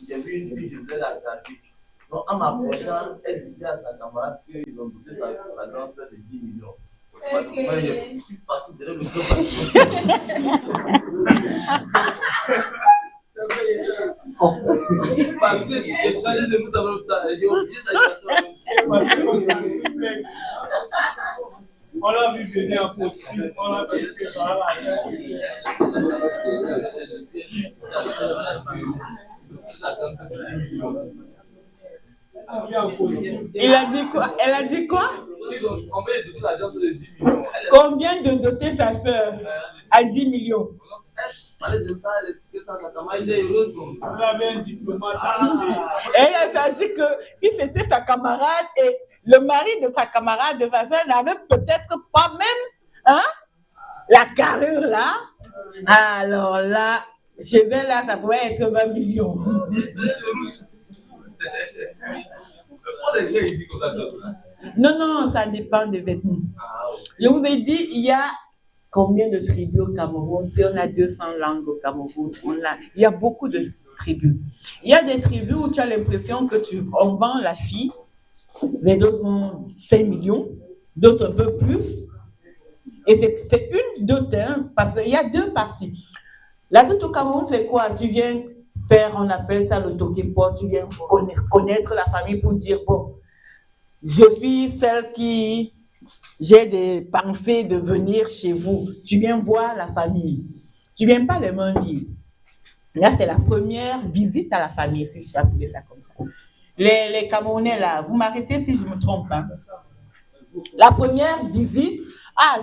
j'ai vu une fille, je voulais la saluer. Donc, en m'approchant, elle disait à sa camarade qu'ils ont donné sa grande soeur de 10 millions. Okay. Moi, je suis parti derrière le dos. Parce que j'ai changé de bout en bout. J'ai oublié sa situation. On l'a vu venir en costume, on l'a vu Il a dit quoi? Elle a dit quoi? On va lui donner la grande soeur de 10 millions. Combien de doter sa soeur à 10 millions? Parler de ça, elle expliquait ça à sa camarade, elle était heureuse comme ça. Vous avez un diplomate. Elle a dit que si c'était sa camarade et le mari de sa camarade, de sa soeur, n'avait peut-être pas même la carrure là. Alors là, chez elle, là, ça pouvait être 20 millions. Non, ça dépend des ethnies. Je vous ai dit, il y a combien de tribus au Cameroun? Si on a 200 langues au Cameroun, il y a beaucoup de tribus. Il y a des tribus où tu as l'impression que on vend la fille, les autres ont 5 millions, d'autres un peu plus. Et c'est une dot, hein, parce qu'il y a deux parties. La dot au Cameroun, c'est quoi? Tu viens faire, on appelle ça le tokepo, tu viens connaître la famille pour dire, bon, je suis celle qui, j'ai des pensées de venir chez vous. Tu viens voir la famille. Tu viens pas les mains vides. Là, c'est la première visite à la famille, si je peux appeler ça comme ça. Les Camerounais, là, vous m'arrêtez si je me trompe, hein? La première visite,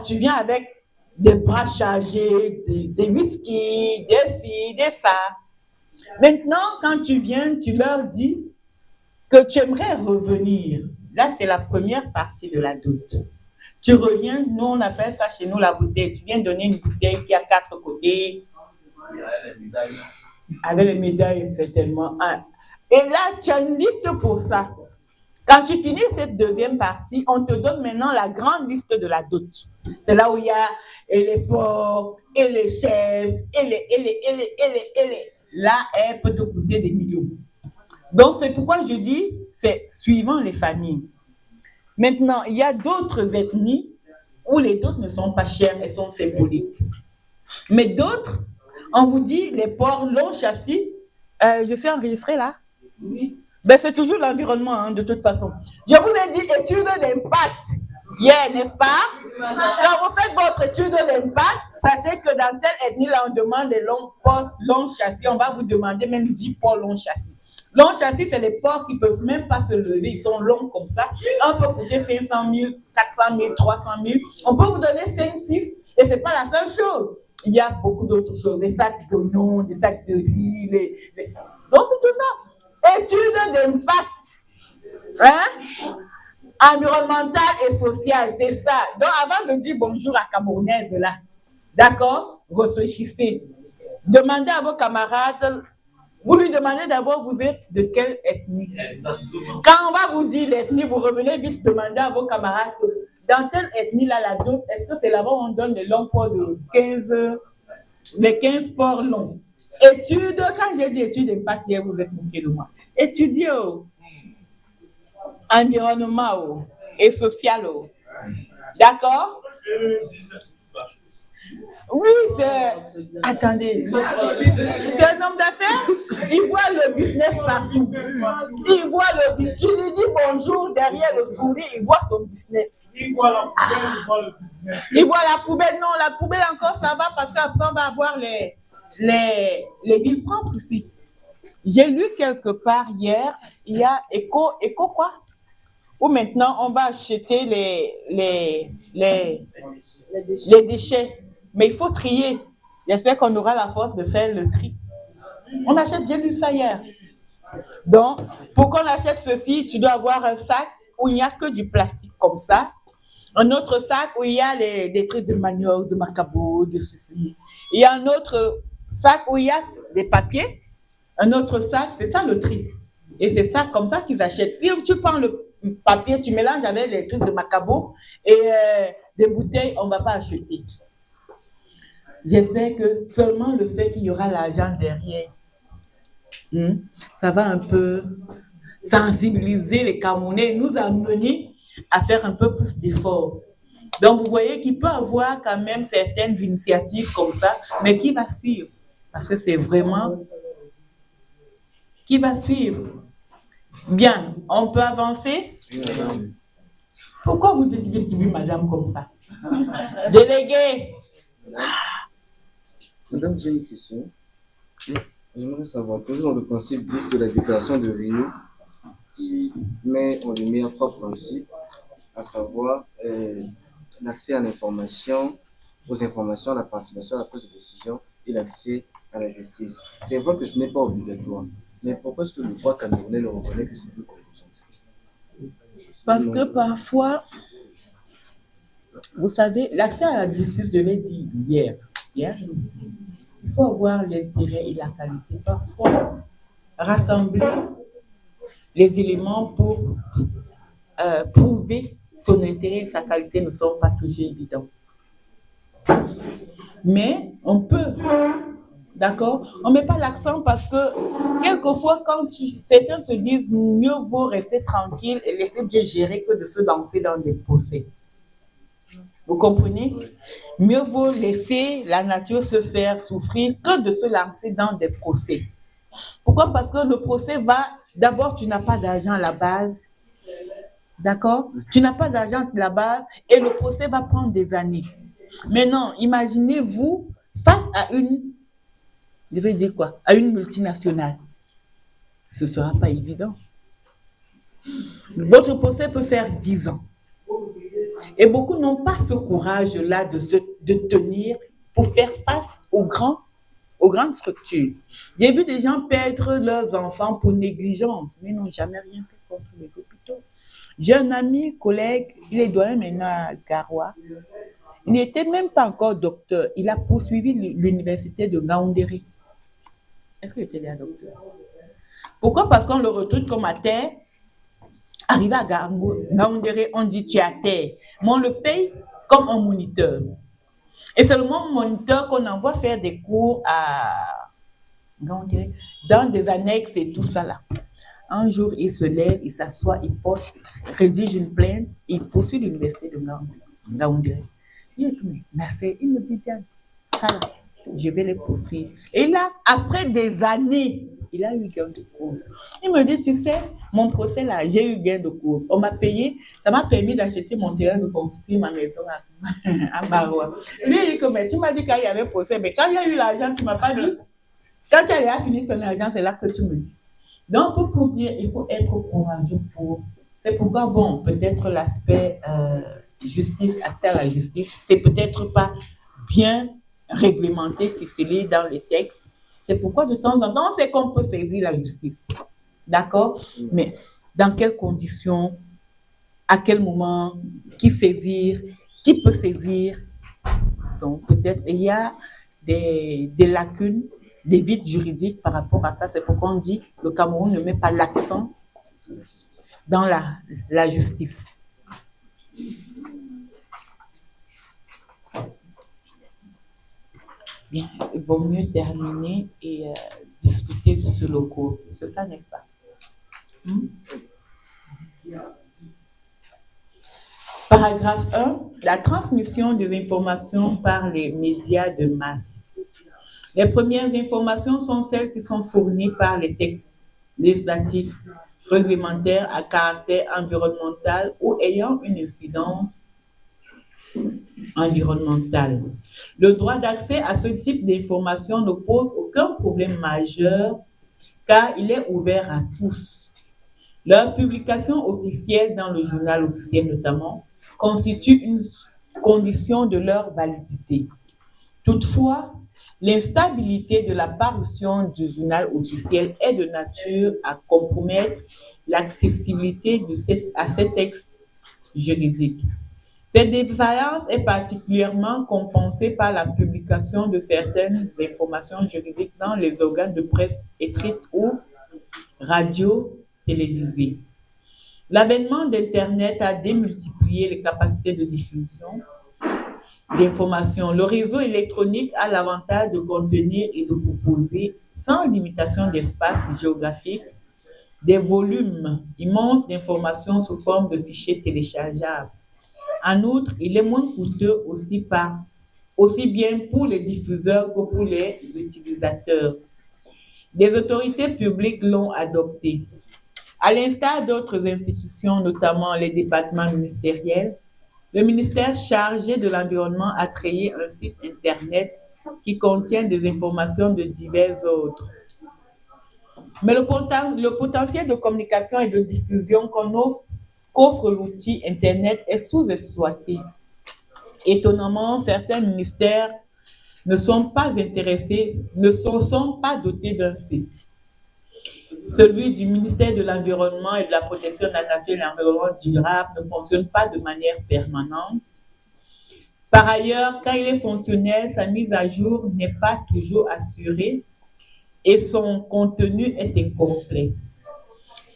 tu viens avec des bras chargés, des whisky, des ci, des ça. Maintenant, quand tu viens, tu leur dis que tu aimerais revenir. Là, c'est la première partie de la dot. Tu reviens, nous, on appelle ça chez nous la bouteille. Tu viens donner une bouteille qui a 4 côtés. Avec les médailles, c'est tellement... Et là, tu as une liste pour ça. Quand tu finis cette deuxième partie, on te donne maintenant la grande liste de la dot. C'est là où il y a les porcs, et les chèvres, et les. Là, elle peut te coûter des millions. Donc, c'est pourquoi je dis, c'est suivant les familles. Maintenant, il y a d'autres ethnies où les dots ne sont pas chères, elles sont symboliques. Mais d'autres, On vous dit les ports long châssis. Je suis enregistrée là? Oui. Ben, c'est toujours l'environnement, hein, de toute façon. Je vous ai dit étude d'impact. Yeah, n'est-ce pas? Quand vous faites votre étude d'impact, sachez que dans telle ethnie, là, on demande des longs ports, longs châssis. On va vous demander même 10 ports longs châssis. Longs châssis, c'est les ports qui ne peuvent même pas se lever. Ils sont longs comme ça. Un peut coûter 500 000, 400 000, 300 000. On peut vous donner 5, 6 et ce n'est pas la seule chose. Il y a beaucoup d'autres choses. Des sacs d'oignons, des sacs de riz. Donc, c'est tout ça. Étude d'impact. Hein? Environnemental et social, c'est ça. Donc, avant de dire bonjour à Camerounaise, là, d'accord? Réfléchissez. Demandez à vos camarades. Vous lui demandez d'abord, vous êtes de quelle ethnie? Quand on va vous dire l'ethnie, vous revenez vite demander à vos camarades, dans telle ethnie, là, la d'autre, est-ce que c'est là-bas où on donne les longs ports de 15, les 15 ports longs? Étude, quand j'ai dit étude d'impact, vous êtes moqué de moi. Étudiez, environnement et social. D'accord? Oui, c'est... Attendez. C'est un homme d'affaires. Il voit le business partout. Il voit le business. Tu lui dis bonjour derrière le sourire, il voit son business. Il voit la poubelle, il voit le business. Il voit la poubelle. Non, la poubelle encore, ça va parce qu'après, on va avoir les villes propres ici. J'ai lu quelque part hier, il y a éco quoi? Où maintenant, on va acheter les déchets. Mais il faut trier. J'espère qu'on aura la force de faire le tri. On achète, j'ai lu ça hier. Donc, pour qu'on achète ceci, tu dois avoir un sac où il n'y a que du plastique comme ça. Un autre sac où il y a des trucs de manioc, de macabo, de ceci. Il y a un autre sac où il y a des papiers. Un autre sac, c'est ça le tri. Et c'est ça, comme ça qu'ils achètent. Si tu prends le papier, tu mélanges avec les trucs de macabo et des bouteilles, on ne va pas acheter. J'espère que seulement le fait qu'il y aura l'argent derrière, ça va un peu sensibiliser les Camerounais, nous amener à faire un peu plus d'efforts. Donc, vous voyez qu'il peut y avoir quand même certaines initiatives comme ça, mais qui va suivre? Parce que c'est vraiment... Qui va suivre? Bien, on peut avancer? Pourquoi vous dites vite, oui, madame, comme ça? Délégué! Madame, j'ai une question. J'aimerais savoir, toujours dans le principe 10 de la déclaration de Rio, qui met en lumière 3 principes, à savoir l'accès à l'information, aux informations, la participation à la prise de décision et l'accès à la justice. C'est vrai que ce n'est pas obligatoire, mais pourquoi est-ce que le droit camerounais le reconnaît que c'est plus composant? Parce que parfois, vous savez, l'accès à la justice, je l'ai dit hier, il faut avoir l'intérêt et la qualité. Parfois, rassembler les éléments pour prouver son intérêt et sa qualité ne sont pas toujours évidents. Mais on peut, d'accord? On ne met pas l'accent parce que quelquefois, quand certains se disent mieux vaut rester tranquille et laisser Dieu gérer que de se lancer dans des procès. Vous comprenez? Mieux vaut laisser la nature se faire souffrir que de se lancer dans des procès. Pourquoi? Parce que le procès va... D'abord, tu n'as pas d'argent à la base. D'accord? Tu n'as pas d'argent à la base et le procès va prendre des années. Maintenant, imaginez-vous face à une... Je vais dire quoi? À une multinationale. Ce ne sera pas évident. Votre procès peut faire 10 ans. Et beaucoup n'ont pas ce courage-là de tenir pour faire face aux grandes structures. J'ai vu des gens perdre leurs enfants pour négligence, mais ils n'ont jamais rien fait contre les hôpitaux. J'ai un ami, collègue, il est doyen maintenant à Garoua. Il n'était même pas encore docteur. Il a poursuivi l'université de Ngaoundéré. Est-ce qu'il était bien docteur? Pourquoi? Parce qu'on le recrute comme à terre. Arrivé à Ngaoundéré, on dit tu es à terre. Mais on le paye comme un moniteur. Et c'est le même moniteur qu'on envoie faire des cours à Ngaoundéré, dans des annexes et tout ça là. Un jour, il se lève, il s'assoit, il porte, rédige une plainte, il poursuit l'université de Ngaoundéré. Il me dit, Diane, ça là, je vais les poursuivre. Et là, après des années, il a eu gain de cause. Il me dit, tu sais, mon procès là, j'ai eu gain de cause. On m'a payé, ça m'a permis d'acheter mon terrain, de construire ma maison à Maroua. Lui, il dit que, mais tu m'as dit qu'il y avait procès, mais quand il y a eu l'argent, tu ne m'as pas dit. Quand tu as fini ton argent, c'est là que tu me dis. Donc, pour dire, il faut être courageux pour. C'est pourquoi, bon, peut-être l'aspect justice, accès à la justice, c'est peut-être pas bien réglementé, ficelé dans les textes. C'est pourquoi de temps en temps, c'est qu'on peut saisir la justice. D'accord? Mais dans quelles conditions, à quel moment, qui saisir, qui peut saisir? Donc, peut-être il y a des lacunes, des vides juridiques par rapport à ça. C'est pourquoi on dit que le Cameroun ne met pas l'accent dans la justice. Bien, il vaut mieux terminer et discuter sur le cours. C'est ça, n'est-ce pas? Paragraphe 1. La transmission des informations par les médias de masse. Les premières informations sont celles qui sont fournies par les textes législatifs, réglementaires à caractère environnemental ou ayant une incidence environnementale. Le droit d'accès à ce type d'information ne pose aucun problème majeur car il est ouvert à tous. Leur publication officielle dans le journal officiel notamment constitue une condition de leur validité. Toutefois, l'instabilité de la parution du journal officiel est de nature à compromettre l'accessibilité à ces textes juridiques. Cette défaillance est particulièrement compensée par la publication de certaines informations juridiques dans les organes de presse écrite ou radio-télévisée. L'avènement d'Internet a démultiplié les capacités de diffusion d'informations. Le réseau électronique a l'avantage de contenir et de proposer, sans limitation d'espace géographique, des volumes immenses d'informations sous forme de fichiers téléchargeables. En outre, il est moins coûteux aussi bien pour les diffuseurs que pour les utilisateurs. Les autorités publiques l'ont adopté. À l'instar d'autres institutions, notamment les départements ministériels, le ministère chargé de l'Environnement a créé un site Internet qui contient des informations de divers ordres. Mais le potentiel de communication et de diffusion qu'offre l'outil Internet est sous-exploité. Étonnamment, certains ministères ne sont pas dotés d'un site. Celui du ministère de l'Environnement et de la Protection de la Nature et de l'Environnement durable ne fonctionne pas de manière permanente. Par ailleurs, quand il est fonctionnel, sa mise à jour n'est pas toujours assurée et son contenu est incomplet.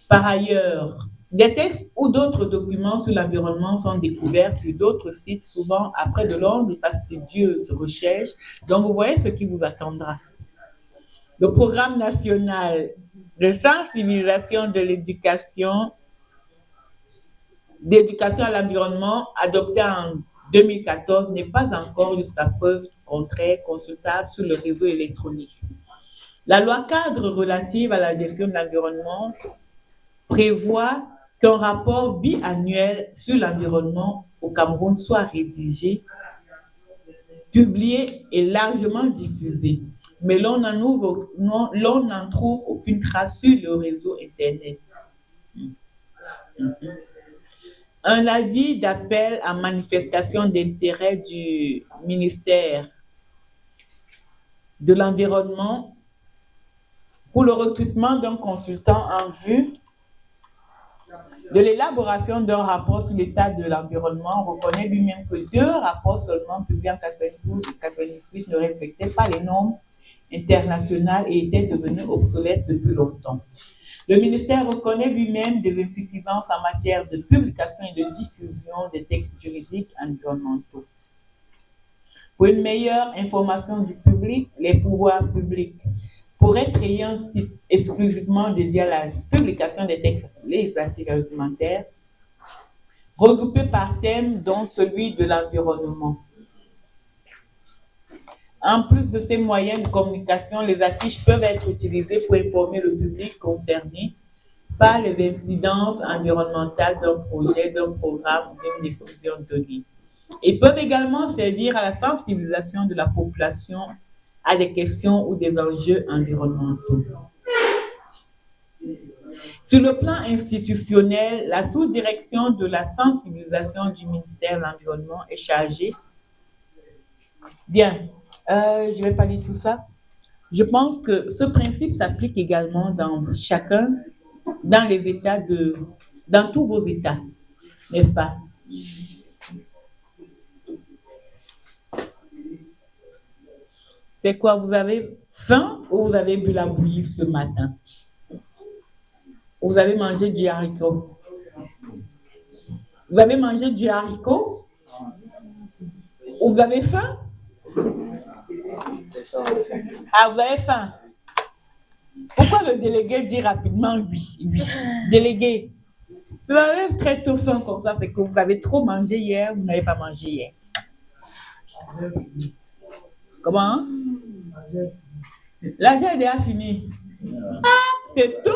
Par ailleurs, des textes ou d'autres documents sur l'environnement sont découverts sur d'autres sites, souvent après de longues et fastidieuses recherches. Donc, vous voyez ce qui vous attendra. Le programme national de sensibilisation d'éducation à l'environnement, adopté en 2014, n'est pas encore, jusqu'à preuve contraire, consultable sur le réseau électronique. La loi cadre relative à la gestion de l'environnement prévoit qu'un rapport biannuel sur l'environnement au Cameroun soit rédigé, publié et largement diffusé. Mais l'on n'en trouve aucune trace sur le réseau Internet. Un avis d'appel à manifestation d'intérêt du ministère de l'Environnement pour le recrutement d'un consultant en vue de l'élaboration d'un rapport sur l'état de l'environnement reconnaît lui-même que 2 rapports seulement publiés en 92 et 98 ne respectaient pas les normes internationales et étaient devenus obsolètes depuis longtemps. Le ministère reconnaît lui-même des insuffisances en matière de publication et de diffusion des textes juridiques environnementaux. Pour une meilleure information du public, les pouvoirs publics pourraient créer un site exclusivement dédié à la publication des textes législatifs et réglementaires, regroupés par thème, dont celui de l'environnement. En plus de ces moyens de communication, les affiches peuvent être utilisées pour informer le public concerné par les incidences environnementales d'un projet, d'un programme ou d'une décision donnée. Ils peuvent également servir à la sensibilisation de la population à des questions ou des enjeux environnementaux. Sur le plan institutionnel, la sous-direction de la sensibilisation du ministère de l'Environnement est chargée. Bien, je ne vais pas dire tout ça. Je pense que ce principe s'applique également dans dans les États dans tous vos États, n'est-ce pas? C'est quoi? Vous avez faim ou vous avez bu la bouillie ce matin? Vous avez mangé du haricot? Vous avez mangé du haricot? Ou vous avez faim? Ah, vous avez faim? Pourquoi le délégué dit rapidement oui, oui? Délégué, si vous avez très tôt faim comme ça, c'est que vous avez trop mangé hier, vous n'avez pas mangé hier. Comment? L'argent est déjà fini. Ah, c'est tout?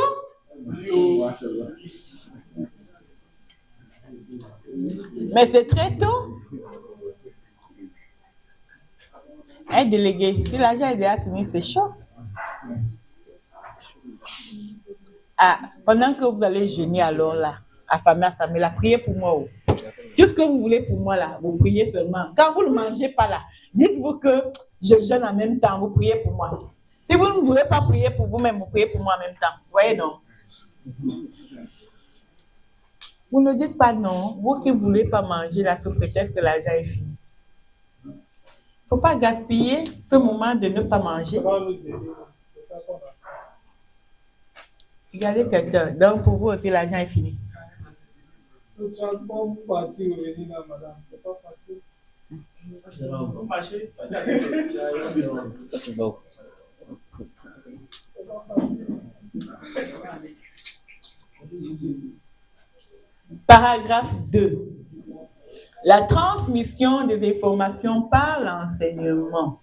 Mais c'est très tôt. Un délégué, si l'argent est déjà fini, c'est chaud. Ah, pendant que vous allez jeûner alors là, affamé, là, priez pour moi. Oh. Tout ce que vous voulez pour moi là, vous priez seulement. Quand vous ne mangez pas là, dites-vous que je jeûne en même temps, vous priez pour moi. Si vous ne voulez pas prier pour vous-même, vous priez pour moi en même temps. Vous voyez non? Vous ne dites pas non, vous qui ne voulez pas manger là sous prétexte que l'argent est fini. Il ne faut pas gaspiller ce moment de ne pas manger. Ça va nous aider. C'est ça qu'on a. Regardez quelqu'un, donc pour vous aussi l'argent est fini. Le transport pour partir revenir là, madame, c'est pas facile. Vous marchez? Paragraphe 2. La transmission des informations par l'enseignement.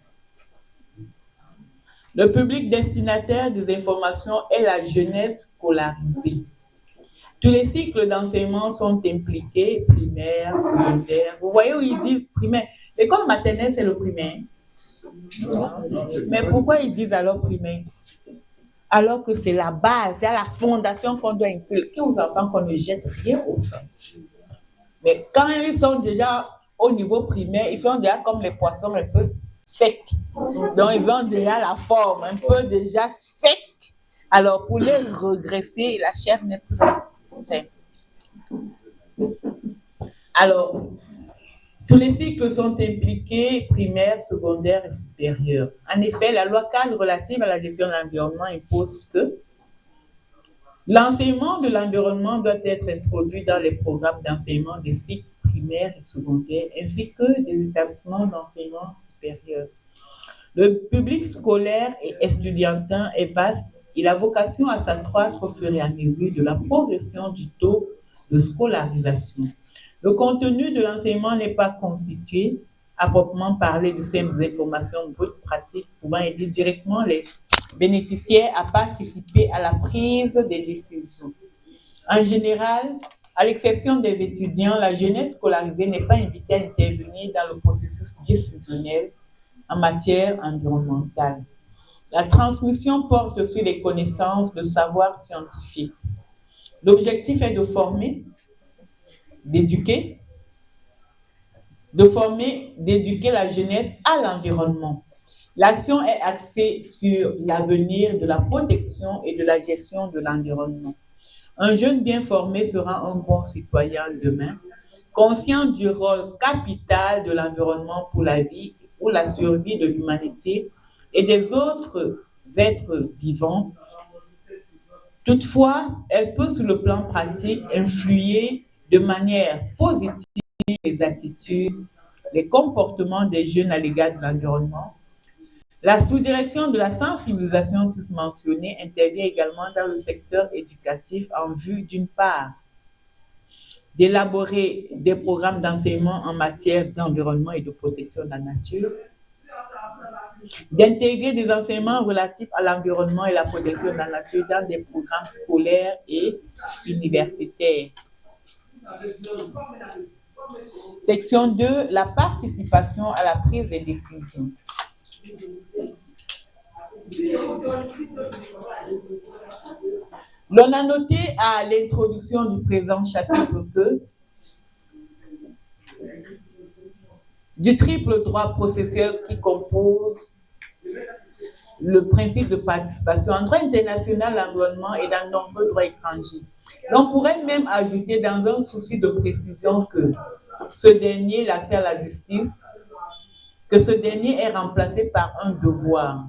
Le public destinataire des informations est la jeunesse scolarisée. Tous les cycles d'enseignement sont impliqués, primaire, secondaire. Vous voyez où ils disent primaire? L'école maternelle, c'est le primaire. Mais pourquoi ils disent alors primaire? Alors que c'est la base, c'est à la fondation qu'on doit inculquer aux enfants qu'on ne jette rien au sol. Mais quand ils sont déjà au niveau primaire, ils sont déjà comme les poissons un peu secs. Donc ils ont déjà la forme un peu déjà sec. Alors pour les regresser, la chair n'est plus faite. Alors, tous les cycles sont impliqués, primaire, secondaire et supérieur. En effet, la loi cadre relative à la gestion de l'environnement impose que l'enseignement de l'environnement doit être introduit dans les programmes d'enseignement des cycles primaires et secondaires, ainsi que des établissements d'enseignement supérieur. Le public scolaire et estudiantin est vaste. Il a vocation à s'accroître au fur et à mesure de la progression du taux de scolarisation. Le contenu de l'enseignement n'est pas constitué, à proprement parler, de simples informations brutes pratiques pouvant aider directement les bénéficiaires à participer à la prise des décisions. En général, à l'exception des étudiants, la jeunesse scolarisée n'est pas invitée à intervenir dans le processus décisionnel en matière environnementale. La transmission porte sur les connaissances, le savoir scientifique. L'objectif est de former, d'éduquer la jeunesse à l'environnement. L'action est axée sur l'avenir de la protection et de la gestion de l'environnement. Un jeune bien formé fera un bon citoyen demain, conscient du rôle capital de l'environnement pour la vie ou la survie de l'humanité et des autres êtres vivants. Toutefois, elle peut, sur le plan pratique, influer de manière positive les attitudes, les comportements des jeunes à l'égard de l'environnement. La sous-direction de la sensibilisation susmentionnée intervient également dans le secteur éducatif en vue, d'une part, d'élaborer des programmes d'enseignement en matière d'environnement et de protection de la nature, d'intégrer des enseignements relatifs à l'environnement et la protection de la nature dans des programmes scolaires et universitaires. Section 2, la participation à la prise de décision. L'on a noté à l'introduction du présent chapitre que du triple droit processuel qui compose le principe de participation en droit international, l'environnement et dans de nombreux droits étrangers. L'on pourrait même ajouter dans un souci de précision que ce dernier, l'accès à la justice, que ce dernier est remplacé par un devoir.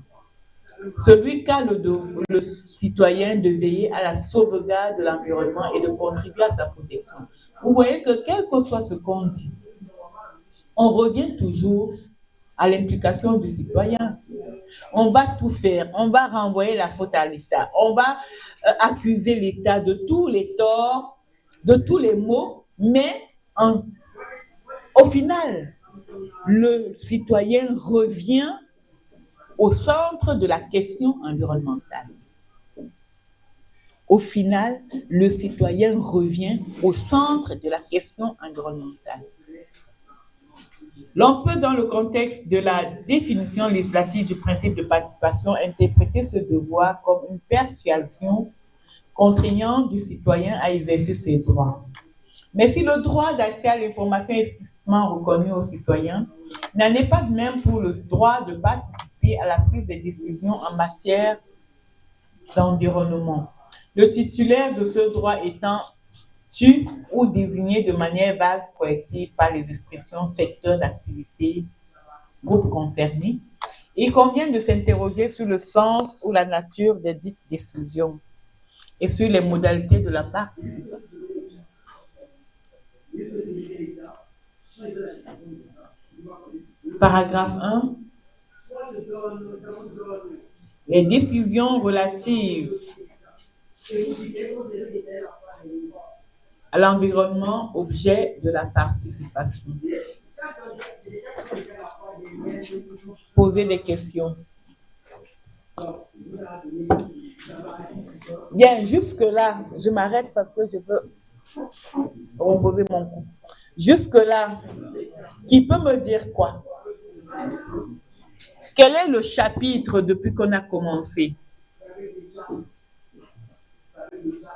Celui qu'a le citoyen de veiller à la sauvegarde de l'environnement et de contribuer à sa protection. Vous voyez que quel que soit ce qu'on dit, on revient toujours à l'implication du citoyen. On va tout faire, on va renvoyer la faute à l'État, on va accuser l'État de tous les torts, de tous les maux, mais au final, le citoyen revient au centre de la question environnementale. Au final, le citoyen revient au centre de la question environnementale. L'on peut, dans le contexte de la définition législative du principe de participation, interpréter ce devoir comme une persuasion contraignante du citoyen à exercer ses droits. Mais si le droit d'accès à l'information est explicitement reconnu aux citoyens, n'en est pas de même pour le droit de participer à la prise de décisions en matière d'environnement. Le titulaire de ce droit étant tu ou désigné de manière vague collective par les expressions secteur d'activité, groupe concerné, il convient de s'interroger sur le sens ou la nature des dites décisions et sur les modalités de la participation. Paragraphe 1. Les décisions relatives à l'environnement, objet de la participation. Poser des questions. Bien, jusque-là, je m'arrête parce que je veux reposer mon cou. Jusque-là, qui peut me dire quoi? Quel est le chapitre depuis qu'on a commencé?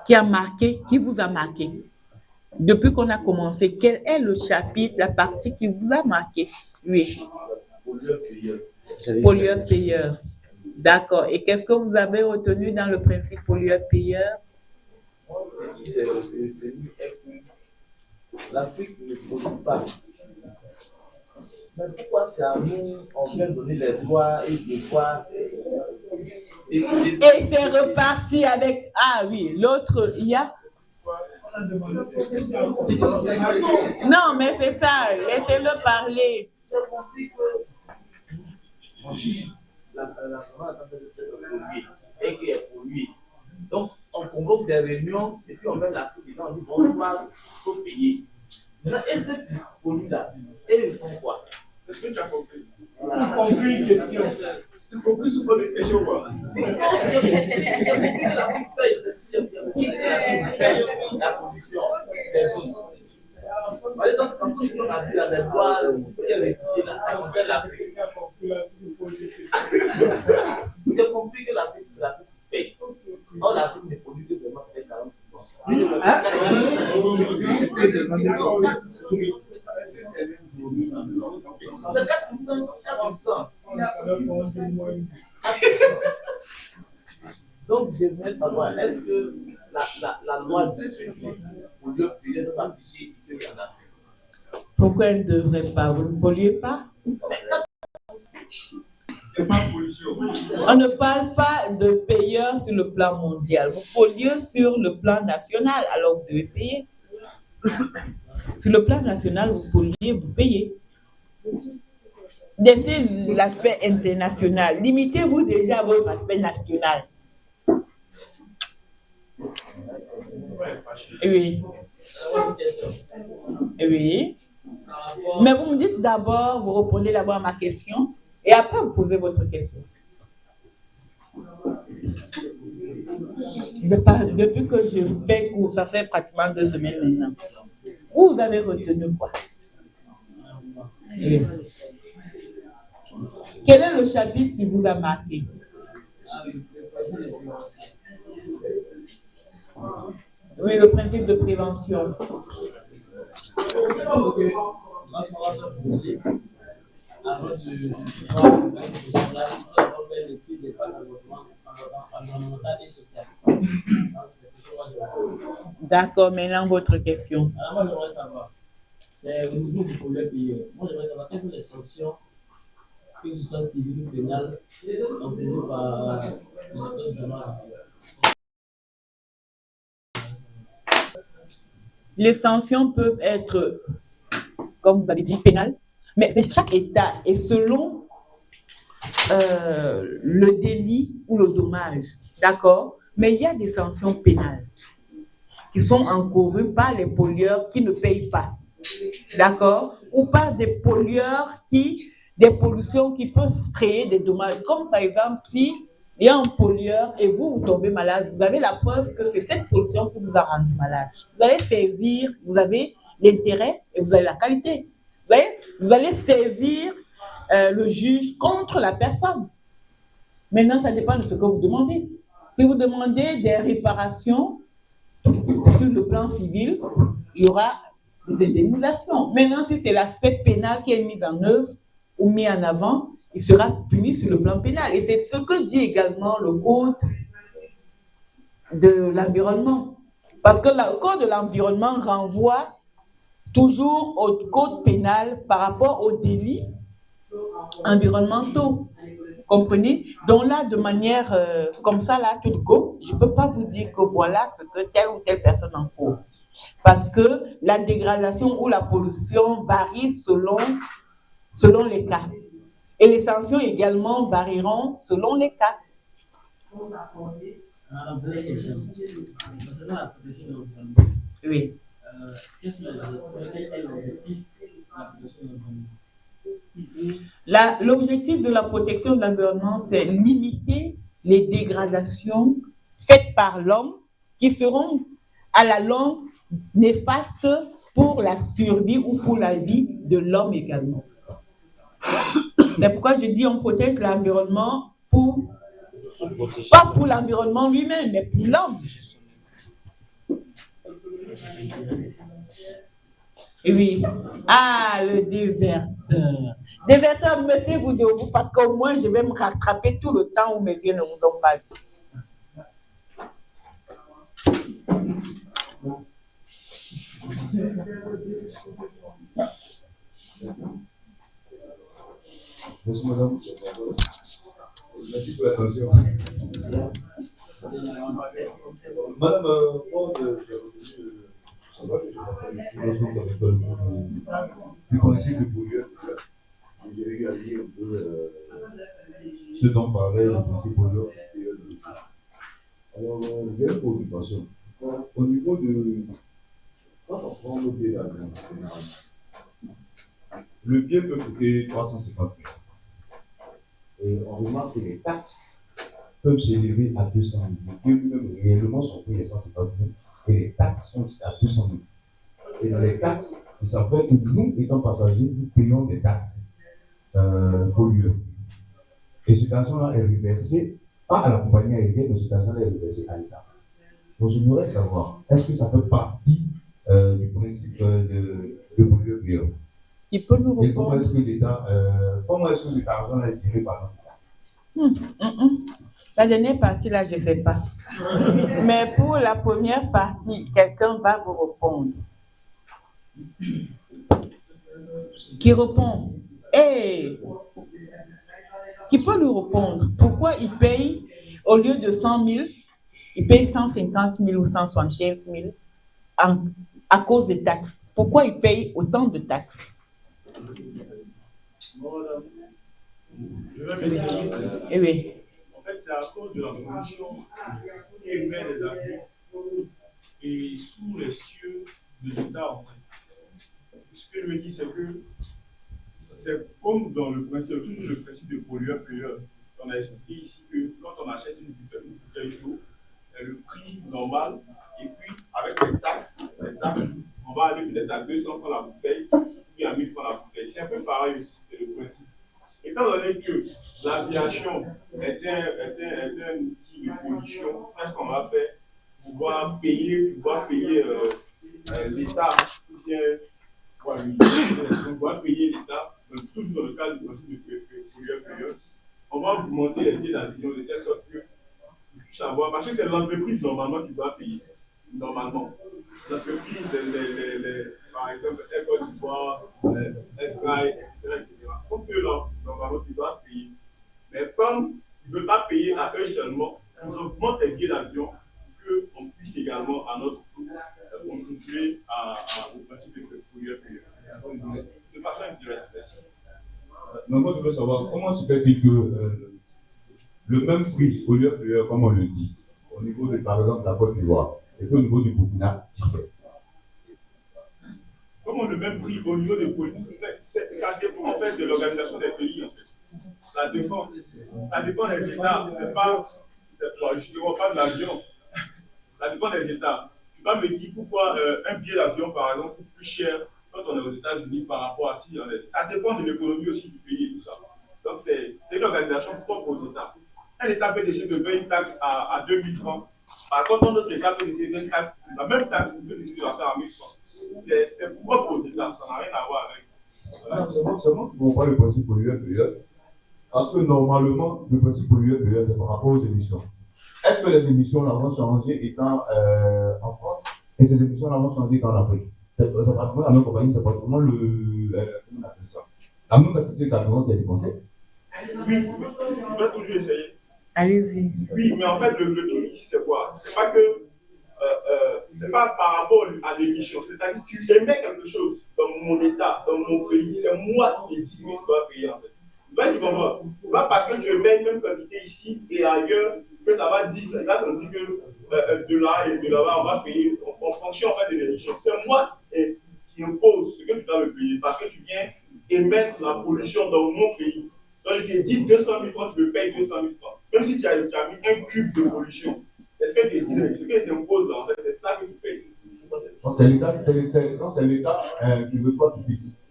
Qui a marqué, qui vous a marqué? Depuis qu'on a commencé, quel est le chapitre, la partie qui vous a marqué? Oui. Pollueur-payeur. D'accord. Et qu'est-ce que vous avez retenu dans le principe pollueur-payeur? L'Afrique ne produit pas. Mais pourquoi c'est à nous, on vient donner les droits et les devoirs et c'est reparti avec... Ah oui, l'autre, il y a... Non, mais c'est ça, laissez-le parler. J'ai compris que la France est qui est polluée. Donc, on convoque des réunions et puis on met l'Afrique dedans, on dit bon, il faut payer. Maintenant, et ceux qui polluent là, et ils font quoi? C'est ce que tu as compris. Tu as compris une question. Tu as compris sous forme de question quoi? La pollution, c'est faux. Donc, quand on a vu dans les lois, ce qui est rédigé là, ça concerne l'Afrique. J'ai compris que l'Afrique, c'est l'Afrique qui paye. Or, l'Afrique ne produit que seulement peut-être 40%. C'est 4%. Donc, j'aimerais savoir, est-ce que la loi du principe pour le payer de s'appliquer ici en Afrique? Pourquoi elle ne devrait pas? Vous ne polluez pas? C'est pas pollution. On ne parle pas de payeurs sur le plan mondial. Vous polluez sur le plan national, alors vous devez payer. Sur le plan national, vous polluez, vous payez. Laissez l'aspect international. Limitez-vous déjà à votre aspect national. Oui. Oui. Mais vous me dites d'abord, vous répondez d'abord à ma question. Et après, vous posez votre question. Depuis que je fais cours, ça fait pratiquement 2 semaines maintenant. Vous avez retenu quoi? Oui. Quel est le chapitre qui vous a marqué? Oui, le principe de prévention. D'accord, maintenant votre question. Alors, moi, j'aimerais savoir, c'est au niveau du problème payé. Moi, j'aimerais savoir quelles sont les sanctions, que ce soit civiles ou pénales, encourues par les méthodes de loi. Les sanctions peuvent être, comme vous avez dit, pénales, mais c'est chaque État et selon le délit ou le dommage, d'accord? Mais il y a des sanctions pénales qui sont encourues par les pollueurs qui ne payent pas, d'accord? Ou par des pollueurs des pollutions qui peuvent créer des dommages, comme par exemple si il y a un pollueur et vous tombez malade, vous avez la preuve que c'est cette pollution qui vous a rendu malade. Vous allez saisir, vous avez l'intérêt et vous avez la qualité. Vous voyez? Vous allez saisir le juge contre la personne. Maintenant, ça dépend de ce que vous demandez. Si vous demandez des réparations sur le plan civil, il y aura des indemnisations. Maintenant, si c'est l'aspect pénal qui est mis en œuvre ou mis en avant, il sera puni sur le plan pénal. Et c'est ce que dit également le Code de l'environnement. Parce que le Code de l'environnement renvoie toujours au Code pénal par rapport aux délits environnementaux. Comprenez? Donc là, de manière comme ça, là, tout go, je ne peux pas vous dire que voilà ce que telle ou telle personne encourt. Parce que la dégradation ou la pollution varie selon les cas. Et les sanctions également varieront selon les cas. Alors, dernière question. Concernant la protection de l'environnement, Oui. quel est l'objectif de la protection de l'environnement? L'objectif de la protection de l'environnement, c'est limiter les dégradations faites par l'homme qui seront à la longue néfastes pour la survie ou pour la vie de l'homme également. C'est pourquoi je dis on protège l'environnement pas pour l'environnement lui-même, mais pour l'homme. Oui. Ah, le déserteur. Déserteur, mettez-vous debout parce qu'au moins je vais me rattraper tout le temps où mes yeux ne vous ont pas vu. Merci, madame. Merci pour l'attention. Madame, moi, ça va, du principe de pollueur. J'ai regardé un peu ce dont parlait le principe pollueur. Alors, j'ai une préoccupation. Au niveau de. Quand on prend le billet d'avion, le billet peut coûter 350 000. Et on remarque que les taxes peuvent s'élever à 200 000. Le billet lui-même, réellement, son prix est 150 000. Et les taxes sont à 200 000. Et dans les taxes, ça fait que nous, étant passagers, nous payons des taxes pollueurs. Et cet argent-là est reversé, pas à la compagnie aérienne, mais cet argent-là est reversé à l'État. Donc, je voudrais savoir, est-ce que ça fait partie du principe de pollueur-payeur? Qui peut nous répondre? Et comment est-ce que l'État, comment est-ce que cet argent est géré par l'État? La dernière partie, là, je ne sais pas. Mais pour la première partie, quelqu'un va vous répondre. Qui répond? Qui peut lui répondre? Pourquoi il paye, au lieu de 100 000, il paye 150 000 ou 175 000 à cause des taxes? Pourquoi il paye autant de taxes? Je vais m'essayer. Oui. En fait, c'est à cause de la pollution qui émet les avions et sous les cieux de l'État, en fait. Ce que je veux dire, c'est que c'est comme dans le principe, toujours le principe de pollueur-payeur. On a expliqué ici que quand on achète une bouteille d'eau, le prix normal, et puis avec les taxes, on va aller peut-être à 200 francs la bouteille, puis à 1000 francs la bouteille. C'est un peu pareil aussi, c'est le principe. Étant donné que l'aviation est un outil de pollution, qu'est-ce qu'on va faire? Pouvoir payer l'État, ou bien on va payer l'État, toujours dans le cadre du principe de pollueur-payeur. On va augmenter les billets d'avion de telle sorte que tu puisses savoir, parce que c'est l'entreprise normalement qui doit payer. Normalement. L'entreprise, par exemple, Air Côte d'Ivoire, Sky, etc. sont que là, normalement, ils doivent payer. Mais comme ils ne veulent pas payer à eux seulement, ils augmentent les billets d'avion pour qu'on puisse également, à notre tour, contribuer au principe de pollueur-payeur. De façon indirecte. Mais moi, je veux savoir comment se fait-il que le même prix pollueur-payeur, comme on le dit, au niveau de, par exemple, la Côte d'Ivoire, et puis au niveau du Burkina, diffère. Comment le même prix au niveau de pollution? Ça dépend en fait de l'organisation des pays. En fait. Ça dépend des États. C'est pas justement pas de l'avion. Ça dépend des États. Tu vas me dire pourquoi un billet d'avion, par exemple, coûte plus cher quand on est aux États-Unis par rapport à si on est. Ça dépend de l'économie aussi du pays et tout ça. Donc c'est une organisation propre aux États. Un État peut décider de payer une taxe à 2000 francs. Par contre, un autre État peut décider de faire une taxe, la même taxe, il peut décider de la faire à 1000 francs. C'est propre aux États, ça n'a rien à voir avec. Voilà. C'est moi qui ne comprends pas le principe pollueur-payeur. Parce que normalement, le principe pollueur-payeur, c'est par rapport aux émissions. Est-ce que les émissions là vont changer étant en France et ces émissions là vont changer étant en Afrique? C'est pratiquement la même compagnie, c'est pratiquement comment on appelle ça? La même quantité de carburant qui est dépensée. Oui, on doit toujours essayer. Allez-y. Oui, mais en fait, le truc ici, c'est quoi? C'est pas que. C'est pas par rapport à l'émission. C'est-à-dire que tu émets quelque chose dans mon État, dans mon pays. C'est moi qui dis que je dois payer en fait. Tu comprends? C'est pas parce que tu émets une même quantité ici et ailleurs que ça va dire. Là, ça dit que de là et de là-bas, on va payer en fonction en fait de l'émission. C'est moi qui impose ce que tu dois me payer parce que tu viens émettre la pollution dans mon pays. Donc, je t'ai dit 200 000 francs, je me paye 200 000 francs. Même si tu as mis un cube de pollution. Est-ce que ce que tu imposes, en fait, c'est ça que tu payes? Donc, c'est l'État qui reçoit qui fixe.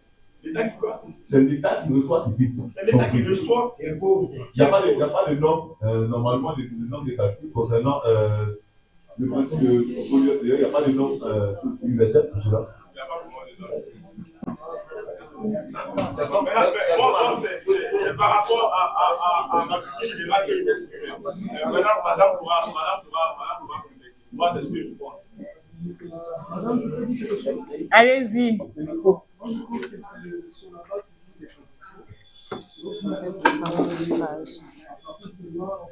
L'État qui quoi? C'est l'État qui reçoit qui fixe. C'est l'État qui reçoit et impose. Il n'y a pas de normes, normalement, de normes de calcul concernant le principe de pollueur-payeur. Il n'y a pas de normes universelles pour cela. Il n'y a pas vraiment de normes. C'est par rapport à ma vision générale que je vais exprimer. Maintenant, madame pourra moi, c'est ce que je pense. Allez-y. Moi, je pense que c'est sur la base toujours des conditions. Seulement, on a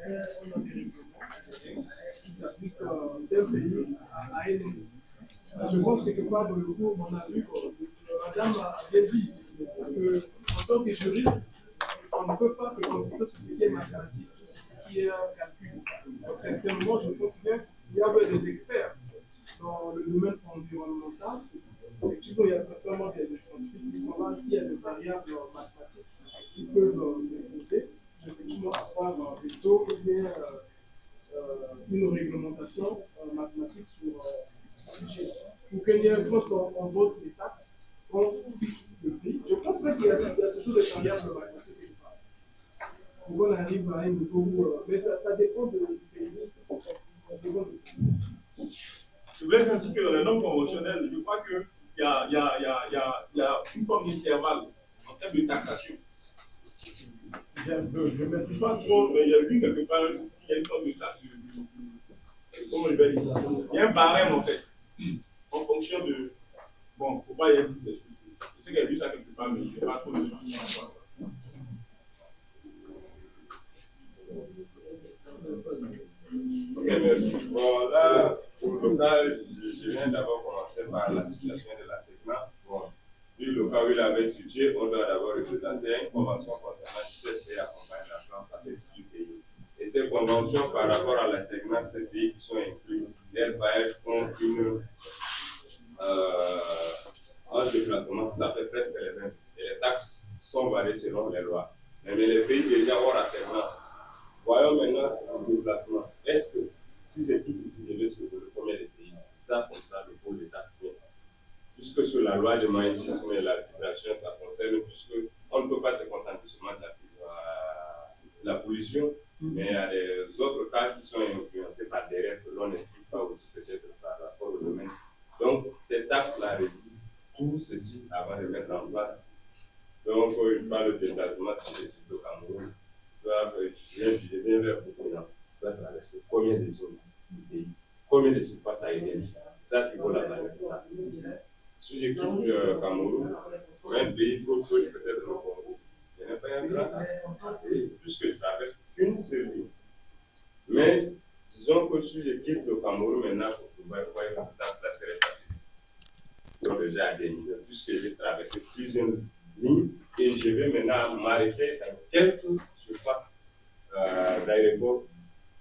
des règlements qui s'appliquent d'un pays à un autre. Je pense que quelque part dans le cours, on a vu que madame a bien dit qu'en tant que juriste, on ne peut pas se concentrer sur ce qui est mathématique, sur ce qui est calcul. Certainement, je pense bien qu'il y avait des experts dans le domaine environnemental. Effectivement, il y a certainement des scientifiques qui sont là. S'il y a des variables mathématiques qui peuvent s'imposer, effectivement, avoir des taux ou bien une réglementation mathématique sur ce sujet. Pour qu'il y ait, quand on vote des taxes, on fixe le prix. Je pense pas qu'il y a toujours des variables mathématiques. Si on arrive à un niveau où. Mais ça dépend du pays. Ça dépend de tout. Je voulais ainsi que dans les normes conventionnelles, je crois qu'il y a une forme d'intervalle en termes de taxation. Je ne maîtrise pas trop, mais il y a vu quelque part, il y a une forme de taxation. Comment je vais dire ça? Il y a un barème en fait, en fonction de. Bon, il ne faut pas y aller des choses. Je sais qu'il y a vu ça quelque part, mais je n'ai pas trop de soucis en ça. Ok, merci. Bon, là, pour le local, je viens d'abord commencer par la situation de la SECNA. Bon, vu le cas où il avait situé, on doit d'abord représenter une convention concernant 17 pays accompagnent la France avec 18 pays. Et ces conventions, par rapport à la SECNA, ces pays qui sont inclus, leurs voyages ont un déplacement tout à fait presque les mêmes. Et les taxes sont variés selon les lois. Mais les pays déjà hors ASECNA, voyons maintenant le déplacement. Est-ce que si je quitte ici, je vais sur le premier des pays, c'est ça comme ça le coût des taxes. Puisque sur la loi de magnétisme et la vibration, ça concerne, puisqu'on ne peut pas se contenter seulement de la pollution, mais il y a des autres cas qui sont influencés par des règles que l'on n'explique pas aussi peut-être par rapport au domaine. Donc, ces taxes-là réduisent tout ceci avant de mettre en place. Donc, il parle de déplacement, si je quitte le Cameroun, je viens vers Burkina, je dois traverser combien de zones du pays, combien de surfaces aériennes, c'est ça qui vaut la valeur de taxe. Si je quitte le Cameroun, pour un pays trop proche, peut-être le Congo, je n'ai pas un grand taxe, puisque je traverse une seule ligne. Mais disons que si je quitte le Cameroun maintenant, pour pouvoir voir une taxe, ça serait facile. Donc déjà à des niveaux, puisque j'ai traversé plusieurs lignes et je vais maintenant m'arrêter dans quelques surfaces d'aéroport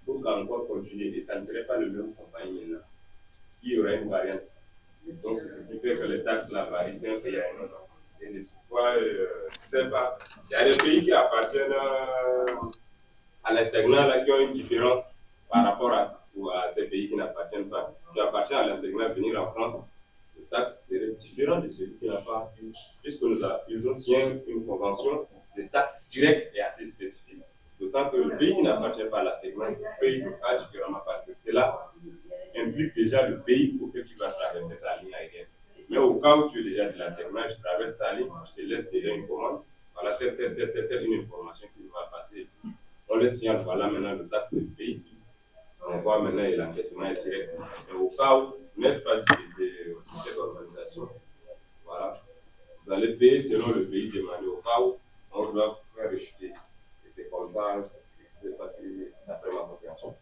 pour encore continuer. Et ça ne serait pas le même compagnie maintenant, qui aurait une variante. Donc c'est ce qui fait que les taxes là varient d'un pays à un autre. Et des fois, je ne sais pas, il y a des pays qui appartiennent à la SECNA là, qui ont une différence par rapport à ces pays qui n'appartiennent pas. Tu appartiens à la SECNA, venir en France, le taxe serait différent de celui qui n'a pas, puisque nous avons signé une convention de taxes directes et assez spécifiques. D'autant que le pays qui n'appartient pas à la SECNA paye pas différemment parce que cela implique déjà le pays auquel tu vas traverser sa ligne aérienne. Mais au cas où tu es déjà de la SECNA, je traverse ta ligne, je te laisse déjà une commande, voilà telle une information qui va passer. On laisse signal, voilà maintenant le taxe c'est le pays. On voit maintenant l'encaissement est direct. Mais au cas où vous n'êtes pas utilisé cette organisation, voilà, vous allez payer selon le pays demandé. Au cas où on doit faire rejeter. Et c'est comme ça, c'est passé d'après ma compréhension.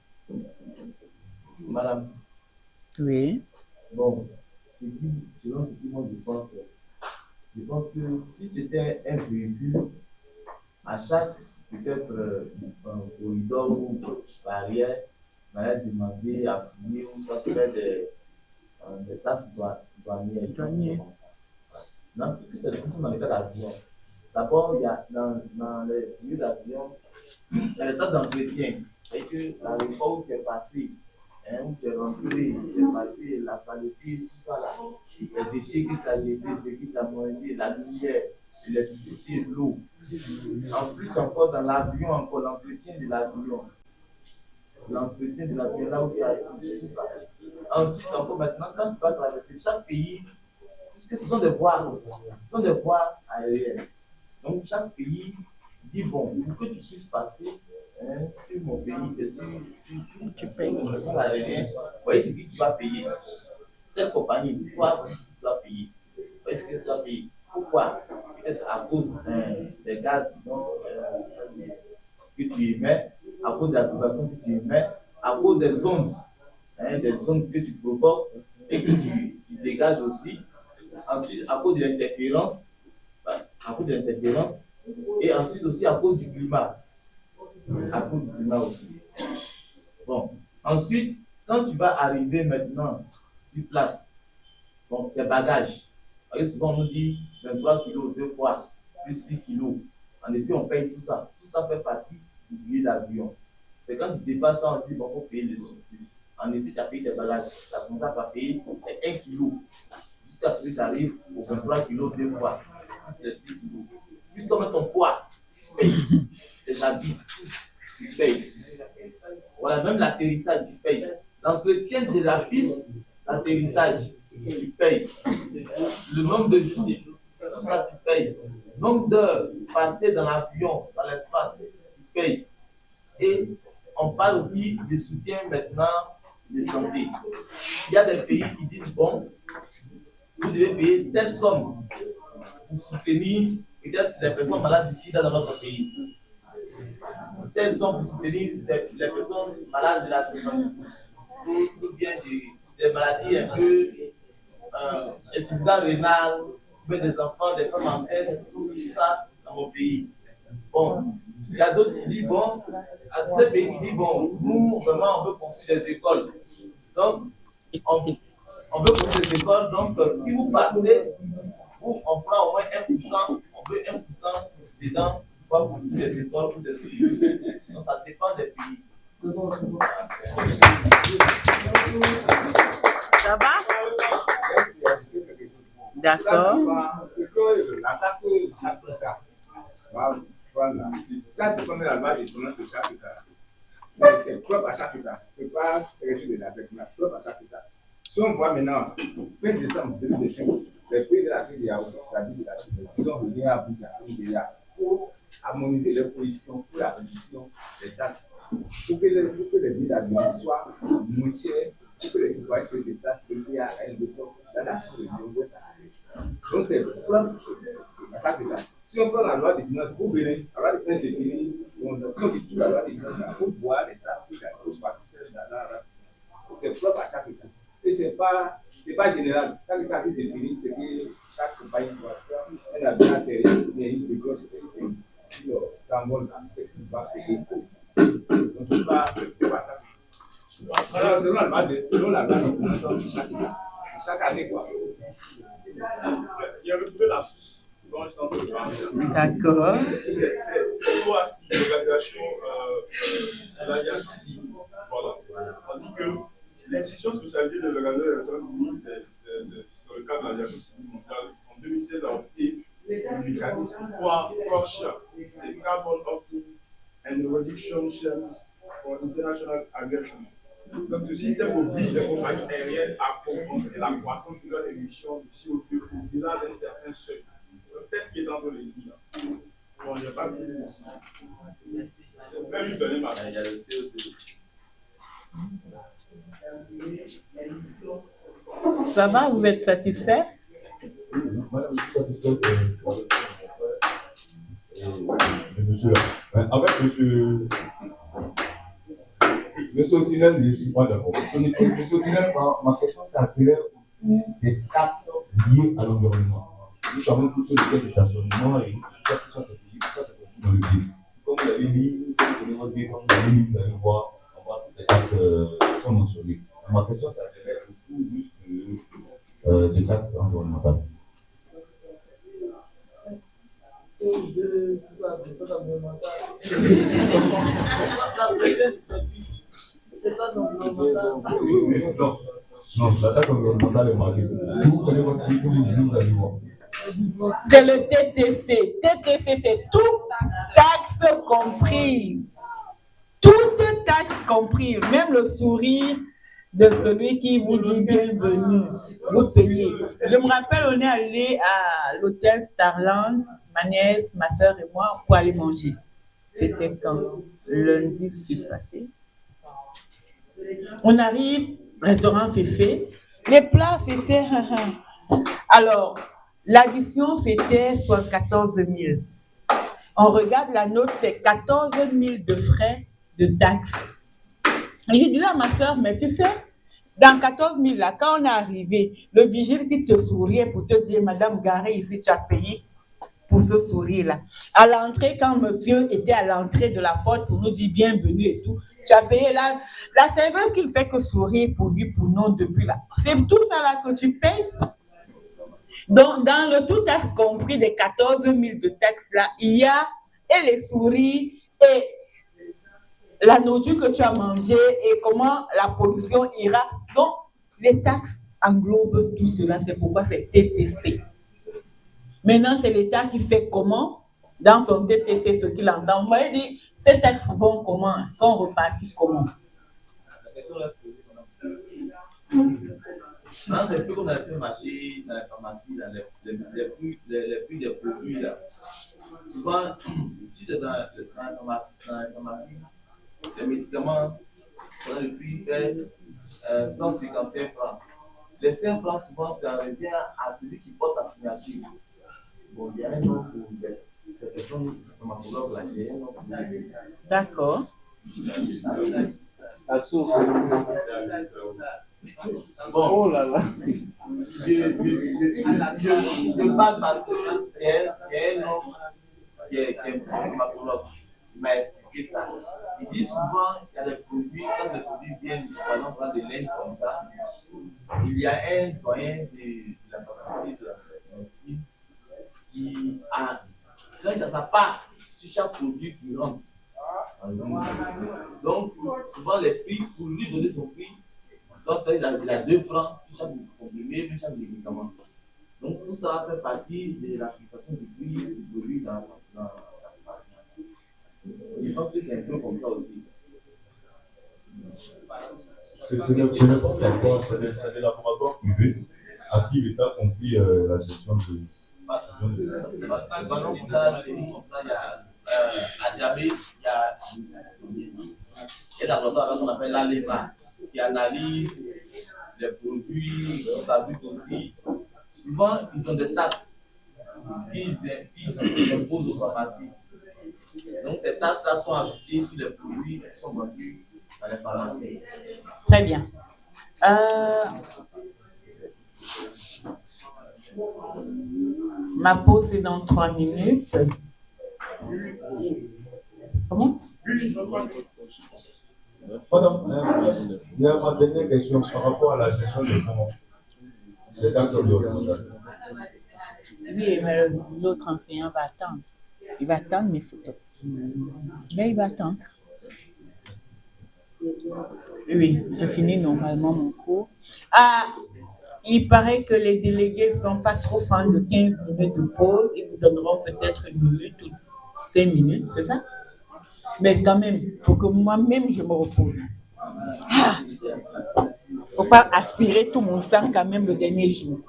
Madame. Oui. Bon, selon ce que moi je pense que si c'était un véhicule, à chaque peut-être corridor ou barrière, on allait demander à fouiller ou ça fait des taxes douanières. Non, tout c'est comme ça dans les cas d'avion. D'abord, il y a dans les billets d'avion, il y a les taxes d'entretien. C'est que l'aéroport où tu es passé, où tu es rentré, tu es passé, la saleté, tout ça là, les déchets que tu as jetés, ce que tu as mangé, la lumière, l'électricité, l'eau. En plus, encore dans l'avion, encore l'entretien de l'avion. L'entretien de l'avion, là où tu as assis, tout ça. Ensuite, encore maintenant, quand tu vas traverser chaque pays, puisque ce sont des voies aériennes. Donc, chaque pays dit bon, pour que tu puisses passer sur mon pays et sur tu payes aérien, vous voyez ce que tu vas payer. Telle compagnie, toi, tu dois payer. Vous voyez ce que tu dois payer. Pourquoi? Peut-être à cause des gaz que tu émets, à cause de la vibration que tu émets, à cause des ondes que tu provoques et que tu dégages aussi. Ensuite, à cause de l'interférence, et ensuite aussi à cause du climat. À cause du climat aussi. Bon, ensuite, quand tu vas arriver maintenant sur place, bon, tes bagages, parce que souvent on nous dit 23 kilos 2 fois, plus 6 kilos. En effet, on paye tout ça. Tout ça fait partie du billet d'avion. C'est quand tu dépasses ça, on dit bon, il faut payer le surplus. En effet, tu as payé tes bagages, tu as commencé à payer 1 kilo. Jusqu'à ce que tu arrives aux 23 kilos 2 fois, plus les 6 kilos. Plus tu mets ton poids, tu payes. Tes habits, tu payes. Voilà, même l'atterrissage, tu payes. L'entretien de la piste d'atterrissage, tu payes. Le nombre de jours, tout ça, tu payes. Le nombre d'heures passées dans l'avion, dans l'espace, tu payes. Et on parle aussi de soutien maintenant de santé. Il y a des pays qui disent bon, vous devez payer telle somme pour soutenir peut-être les personnes malades du sida dans notre pays. Telle somme pour soutenir les personnes malades de la ou bien des maladies un peu insuffisance rénale, ou des enfants, des femmes enceintes, tout ça dans mon pays. Bon, il y a d'autres qui disent bon, à d'autres pays qui disent bon, nous vraiment on veut construire des écoles. Donc, on veut construire des écoles, donc si vous passez, on prend au moins 1%, on veut 1% président va construire des écoles ou des écoles. Donc ça dépend des pays. C'est bon, c'est bon. Ça va? D'accord. C'est que la taxe de chaque État. Voilà. Ça dépend de la loi des finances de chaque État. C'est propre à chaque État. C'est pas sélectif de la sécurité, propre à chaque État. Si on voit maintenant, fin décembre 2025, les pays de la CEDEAO, c'est-à-dire de la Chine, ils sont venus à Abuja, au Nigeria, pour harmoniser les positions pour la réduction des taxes, pour que les billets d'avion soient moins chers, pour que les citoyens se déplacent de pays à un autre dans la zone de l'Union européenne. Donc c'est propre à chaque État. Si on prend la loi des finances, vous verrez, la loi des finances définit, si on dit toute la loi des finances, on voit les taxes qui sont partout, c'est propre à chaque État. Et c'est pas général. Quand l'État est défini, c'est que chaque compagnie doit faire un avis intérieur, mais il y a une qui s'envole dans ce qu'il va payer. Donc c'est pas ça. Alors, selon la loi de finances, chaque année, quoi. Il y a retrouvé la source dont je t'en peux parler. D'accord. C'est l'OACI, l'organisation de l'Alliance. Voilà. On dit que l'institution spécialisée de l'Organisation des Nations Unies dans le cadre de l'Aviation civile mondiale en 2016 a opté pour le mécanisme CORSIA, c'est Carbon Offset and Reduction for International Aviation. Donc, ce système oblige les compagnies aériennes à compenser la croissance de leurs émissions de CO2 au-delà d'un certain seuil. C'est ce qui est dans le livre. Bon, il n'y a pas de plus. C'est ça, juste donner ma chance. Il y a le CO2. Ça va, vous êtes satisfait? Madame, je suis satisfait de monsieur là. Avec monsieur Otinel, je ne suis pas d'accord. Monsieur Otinel, ma question s'intéresse des taxes liées à l'environnement. Nous savons tous que le stationnement et tout ça, c'est payé, tout ça, c'est compris dans le prix. Comme vous l'avez dit, comme vous allez voir, on voit toutes les taxes qui sont mentionnées. Ma question s'intéresse tout juste ces taxes environnementales. Tout ça, c'est pas environnemental. C'est pas environnemental. Non, la taxe environnementale est marquée. Vous connaissez votre pays, vous allez voir. C'est le TTC. TTC, c'est toute taxe comprise. Toute taxe comprise. Même le sourire de celui qui vous dit bienvenue. Vous payez. Je me rappelle, on est allé à l'hôtel Starland, ma nièce, ma soeur et moi, pour aller manger. C'était quand? Lundi passé. On arrive, restaurant c'est fait. Les plats, c'était... Alors, l'addition, c'était soit 14 000. On regarde la note, c'est 14 000 de frais de taxes. Et je disais à ma soeur, mais tu sais, dans 14 000 là, quand on est arrivé, le vigile qui te souriait pour te dire, Madame Garé, ici, tu as payé pour ce sourire-là. À l'entrée, quand monsieur était à l'entrée de la porte pour nous dire bienvenue et tout, tu as payé là. La serveuse qui ne fait que sourire pour lui, pour nous, depuis là. C'est tout ça là que tu payes. Donc, dans le tout taxe compris des 14 000 de taxes là, il y a et les sourires et la nourriture que tu as mangée et comment la pollution ira. Donc, les taxes englobent tout cela. C'est pourquoi c'est TTC. Maintenant, c'est l'État qui sait comment, dans son TTC, ce qu'il entend. Vous m'avez dit, ces taxes vont comment, sont reparties comment? La question reste non, c'est un peu comme dans les supermarchés, dans les pharmacies, dans les prix des produits. Là. Souvent, si c'est dans les pharmacies, les médicaments, le prix fait 155 francs. Les 5 francs, souvent, ça revient à celui qui porte sa signature. Bon, il y a un nom pour cette personne pharmacologue là, il y a un nom pour lui. D'accord. La source. Bon, oh là là. Je parle parce que il y a un homme qui est pharmacologue. Il m'a expliqué ça. Il dit souvent qu'il y a des produits, quand ces produits viennent, par exemple, dans des laines comme ça, il y a un doyen de la faculté de la médecine qui a chacun a sa part sur chaque produit qui rentre. Donc, souvent, les prix, pour lui donner son prix, soit il a 2 francs sur chaque comprimé, sur chaque médicament. Donc, tout ça fait partie de la fixation du prix du produit dans la pharmacie. Je pense que c'est un peu comme ça aussi. Ce n'est pas encore, c'est des laboratoires privés à qui l'État confie la gestion de. Par exemple, là, chez nous, il y a à Djabé, il y a un laboratoire qu'on appelle l'ALEMA qui analyse les produits, qui fabrique aussi. Souvent, ils ont des tasses qu'ils imposent aux pharmacies. Donc, ces tasses-là sont ajoutées sur les produits qui sont vendus dans les pharmacies. Très bien. Ma pause est dans 3 minutes. Comment? Il y a ma dernière question par rapport à la gestion des fonds. Les taxes environnementales. Oui, mais l'autre enseignant va attendre. Il va attendre mes photos. Mais il va attendre. Oui, je finis normalement mon cours. Il paraît que les délégués ne sont pas trop fans de 15 minutes de pause. Ils vous donneront peut-être 1 minute ou 5 minutes, c'est ça? Mais quand même, pour que moi-même je me repose. Il ne faut pas aspirer tout mon sang quand même le dernier jour.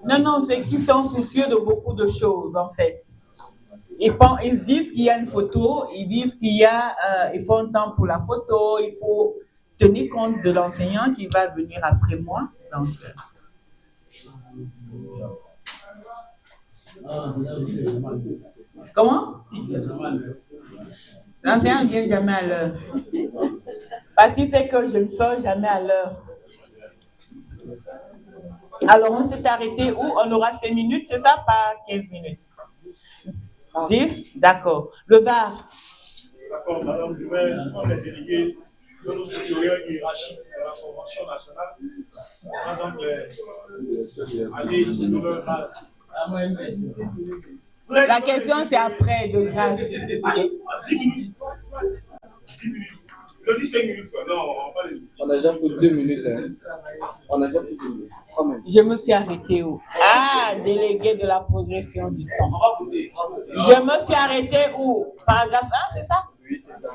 Non, c'est qu'ils sont soucieux de beaucoup de choses en fait. Ils disent qu'il y a une photo, ils disent il faut un temps pour la photo, il faut tenir compte de l'enseignant qui va venir après moi. Donc, comment? L'enseignant ne vient jamais à l'heure. Parce qu'il sait que je ne sors jamais à l'heure. Alors, on s'est arrêté où? On aura 5 minutes, c'est ça? Pas 15 minutes. 10? D'accord. Le VAR. D'accord, madame, je vais prendre les délégués de nos supérieurs hiérarchiques de la Convention nationale. Allez, c'est nous leur base. La question, c'est après, de grâce. 10 minutes. 10 minutes. Je dis 5 minutes, quoi. Non, on a déjà pris 2 minutes. On a déjà pris 2 minutes. Je me suis arrêtée où? Délégué de la progression du temps. Je me suis arrêtée où? Paragraphe 1, c'est ça? Oui, c'est ça.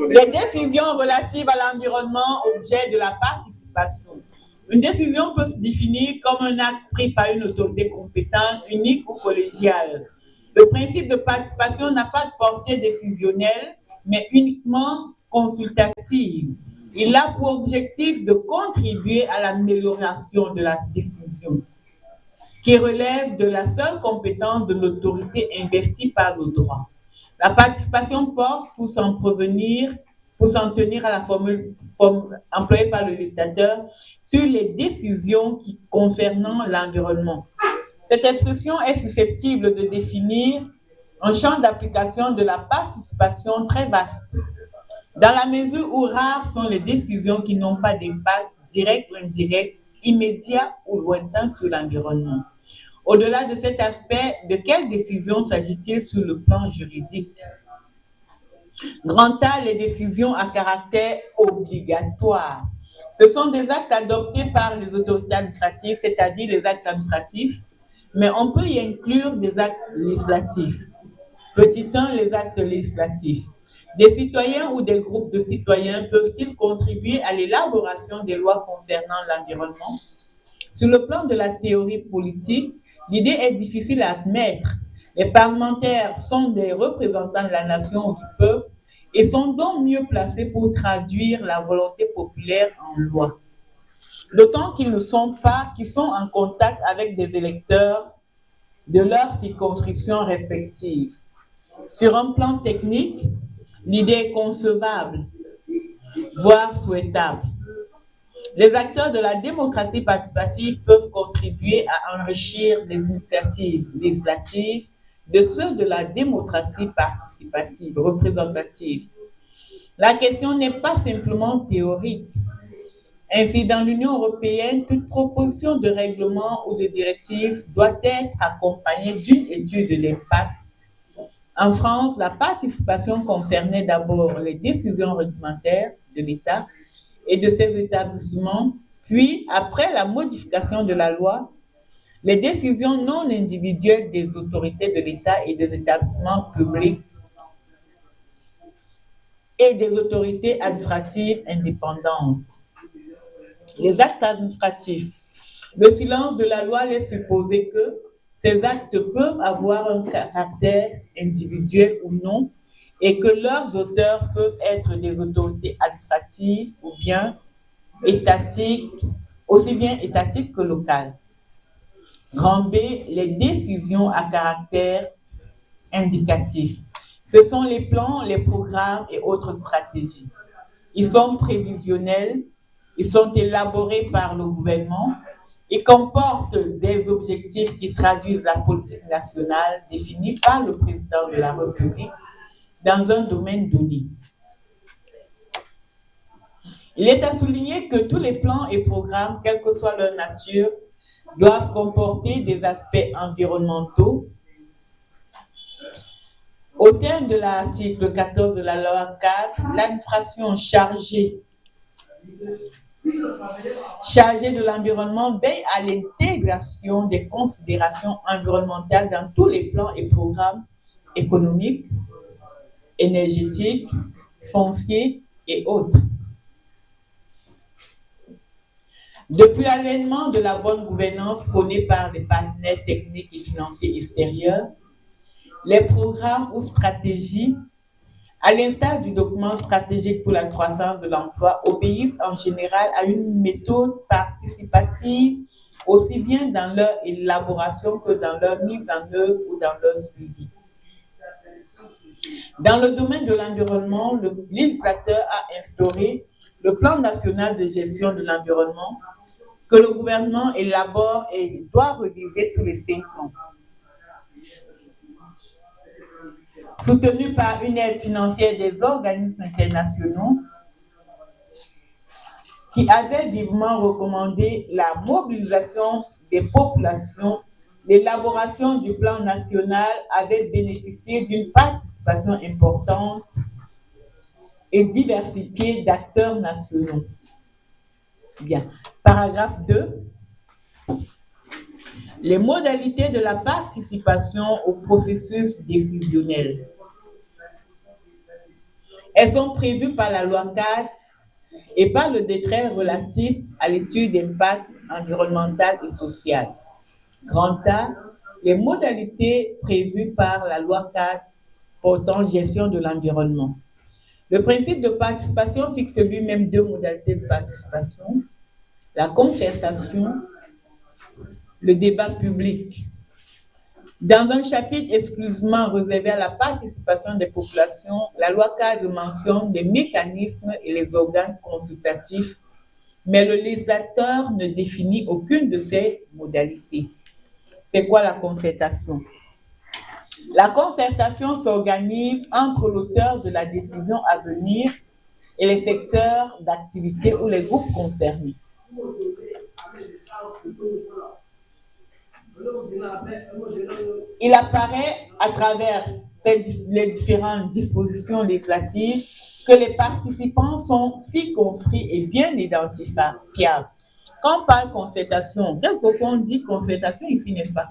Les décisions relatives à l'environnement, objet de la participation. Une décision peut se définir comme un acte pris par une autorité compétente, unique ou collégiale. Le principe de participation n'a pas de portée décisionnelle, mais uniquement consultative. Il a pour objectif de contribuer à l'amélioration de la décision, qui relève de la seule compétence de l'autorité investie par le droit. La participation porte, pour s'en tenir à la formule employée par le législateur, sur les décisions concernant l'environnement. Cette expression est susceptible de définir un champ d'application de la participation très vaste, dans la mesure où rares sont les décisions qui n'ont pas d'impact direct ou indirect, immédiat ou lointain sur l'environnement. Au-delà de cet aspect, de quelles décisions s'agit-il sur le plan juridique? Grand A, les décisions à caractère obligatoire. Ce sont des actes adoptés par les autorités administratives, c'est-à-dire les actes administratifs, mais on peut y inclure des actes législatifs. Petit 1, les actes législatifs. Des citoyens ou des groupes de citoyens peuvent-ils contribuer à l'élaboration des lois concernant l'environnement? Sur le plan de la théorie politique, l'idée est difficile à admettre. Les parlementaires sont des représentants de la nation ou du peuple et sont donc mieux placés pour traduire la volonté populaire en loi. D'autant qu'ils ne sont pas, qu'ils sont en contact avec des électeurs de leurs circonscriptions respectives. Sur un plan technique, l'idée est concevable, voire souhaitable. Les acteurs de la démocratie participative peuvent contribuer à enrichir les initiatives législatives de ceux de la démocratie participative, représentative. La question n'est pas simplement théorique. Ainsi, dans l'Union européenne, toute proposition de règlement ou de directive doit être accompagnée d'une étude d'impact. En France, la participation concernait d'abord les décisions réglementaires de l'État et de ses établissements, puis, après la modification de la loi, les décisions non individuelles des autorités de l'État et des établissements publics et des autorités administratives indépendantes. Les actes administratifs. Le silence de la loi laisse supposer que ces actes peuvent avoir un caractère individuel ou non et que leurs auteurs peuvent être des autorités administratives ou bien étatiques, aussi bien étatiques que locales. Grand B, les décisions à caractère indicatif. Ce sont les plans, les programmes et autres stratégies. Ils sont prévisionnels, ils sont élaborés par le gouvernement, ils comportent des objectifs qui traduisent la politique nationale définie par le président de la République dans un domaine donné. Il est à souligner que tous les plans et programmes, quelle que soit leur nature, doivent comporter des aspects environnementaux. Au terme de l'article 14 de la loi CAS, l'administration chargée de l'environnement veille à l'intégration des considérations environnementales dans tous les plans et programmes économiques, énergétiques, fonciers et autres. Depuis l'avènement de la bonne gouvernance prônée par les partenaires techniques et financiers extérieurs, les programmes ou stratégies, à l'instar du document stratégique pour la croissance de l'emploi, obéissent en général à une méthode participative, aussi bien dans leur élaboration que dans leur mise en œuvre ou dans leur suivi. Dans le domaine de l'environnement, le législateur a instauré le plan national de gestion de l'environnement que le gouvernement élabore et doit réviser tous les 5 ans. Soutenu par une aide financière des organismes internationaux qui avaient vivement recommandé la mobilisation des populations, l'élaboration du plan national avait bénéficié d'une participation importante et diversifiée d'acteurs nationaux. Bien. Paragraphe 2. Les modalités de la participation au processus décisionnel. Elles sont prévues par la loi 4 et par le décret relatif à l'étude d'impact environnemental et social. Grand A, les modalités prévues par la loi 4 portant gestion de l'environnement. Le principe de participation fixe lui-même 2 modalités de participation, la concertation, le débat public. Dans un chapitre exclusivement réservé à la participation des populations, la loi cadre mentionne les mécanismes et les organes consultatifs, mais le législateur ne définit aucune de ces modalités. C'est quoi la concertation? La concertation s'organise entre l'auteur de la décision à venir et les secteurs d'activité ou les groupes concernés. Il apparaît à travers les différentes dispositions législatives que les participants sont circonscrits et bien identifiables. Quand on parle concertation, quelquefois on dit concertation ici, n'est-ce pas?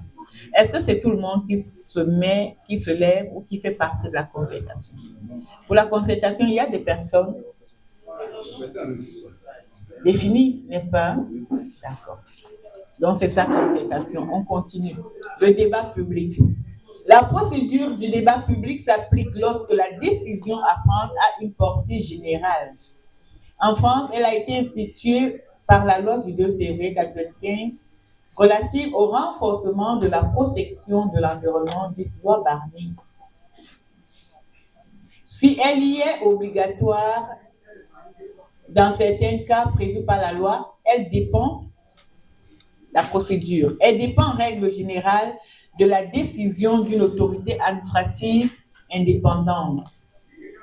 Est-ce que c'est tout le monde qui se lève ou qui fait partie de la concertation? Pour la concertation, il y a des personnes définies, n'est-ce pas? D'accord. Donc, c'est ça, concertation. On continue. Le débat public. La procédure du débat public s'applique lorsque la décision à prendre a une portée générale. En France, elle a été instituée par la loi du 2 février 1995 relative au renforcement de la protection de l'environnement, dite loi Barnier. Si elle y est obligatoire, dans certains cas prévus par la loi, elle dépend la procédure. Elle dépend en règle générale de la décision d'une autorité administrative indépendante.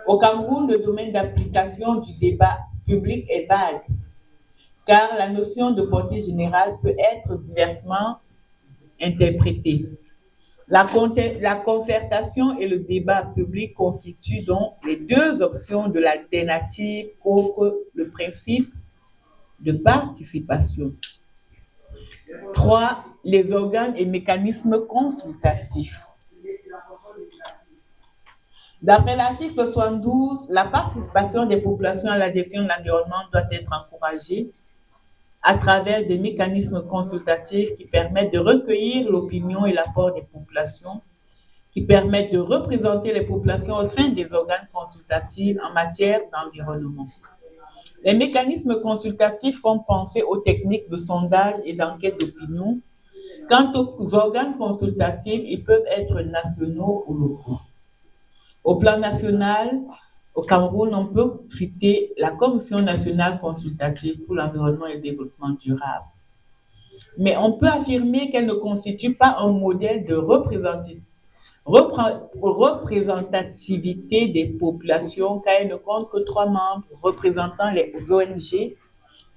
Au Cameroun, le domaine d'application du débat public est vague. car la notion de portée générale peut être diversement interprétée. La concertation et le débat public constituent donc les deux options de l'alternative qu'offre le principe de participation. 3. Les organes et mécanismes consultatifs. D'après l'article 72, la participation des populations à la gestion de l'environnement doit être encouragée à travers des mécanismes consultatifs qui permettent de recueillir l'opinion et l'apport des populations, qui permettent de représenter les populations au sein des organes consultatifs en matière d'environnement. Les mécanismes consultatifs font penser aux techniques de sondage et d'enquête d'opinion. Quant aux organes consultatifs, ils peuvent être nationaux ou locaux. Au plan national, au Cameroun, on peut citer la Commission nationale consultative pour l'environnement et le développement durable. Mais on peut affirmer qu'elle ne constitue pas un modèle de représentativité des populations, car elle ne compte que 3 membres représentant les ONG,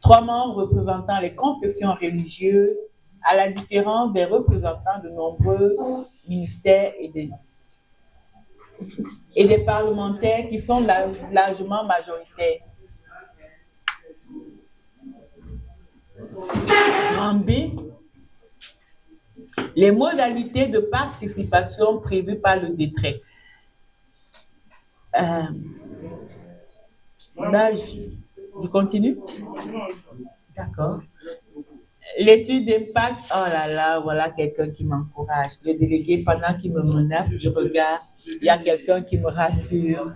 3 membres représentant les confessions religieuses, à la différence des représentants de nombreux ministères et des parlementaires qui sont largement majoritaires. En B, les modalités de participation prévues par le décret. Je continue? D'accord. L'étude d'impact, oh là là, voilà quelqu'un qui m'encourage. Le délégué, pendant qu'il me menace du regard, il y a quelqu'un qui me rassure.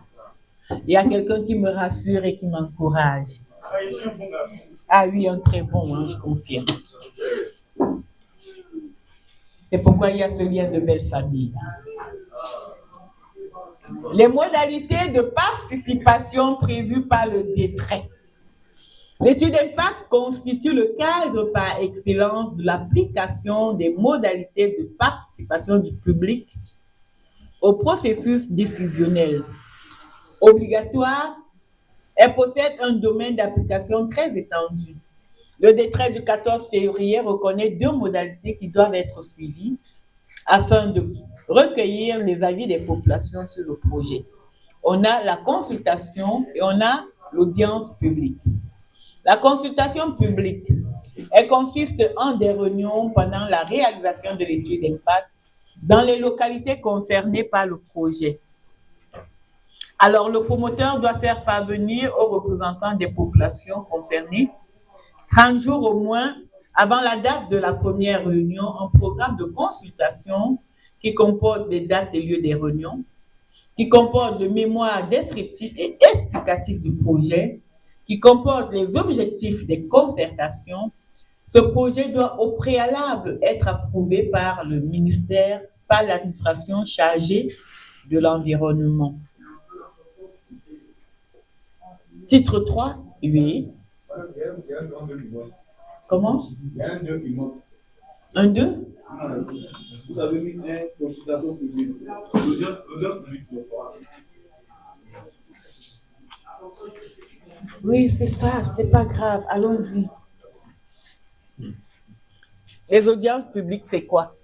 Il y a quelqu'un qui me rassure et qui m'encourage. Ah oui, un très bon, hein, je confirme. C'est pourquoi il y a ce lien de belle famille. Les modalités de participation prévues par le décret. L'étude d'impact constitue le cadre par excellence de l'application des modalités de participation du public au processus décisionnel. Obligatoire, elle possède un domaine d'application très étendu. Le décret du 14 février reconnaît 2 modalités qui doivent être suivies afin de recueillir les avis des populations sur le projet. On a la consultation et on a l'audience publique. La consultation publique, elle consiste en des réunions pendant la réalisation de l'étude d'impact dans les localités concernées par le projet. Alors, le promoteur doit faire parvenir aux représentants des populations concernées 30 jours au moins avant la date de la première réunion, un programme de consultation qui comporte les dates et lieux des réunions, qui comporte le mémoire descriptif et explicatif du projet, qui comporte les objectifs des concertations. Ce projet doit au préalable être approuvé par le ministère, par l'administration chargée de l'environnement. Titre 3, oui. Comment? Un 2? Vous avez mis des consultations publiques. L'audience publique. Oui, c'est ça, c'est pas grave, allons-y. Les audiences publiques, c'est quoi?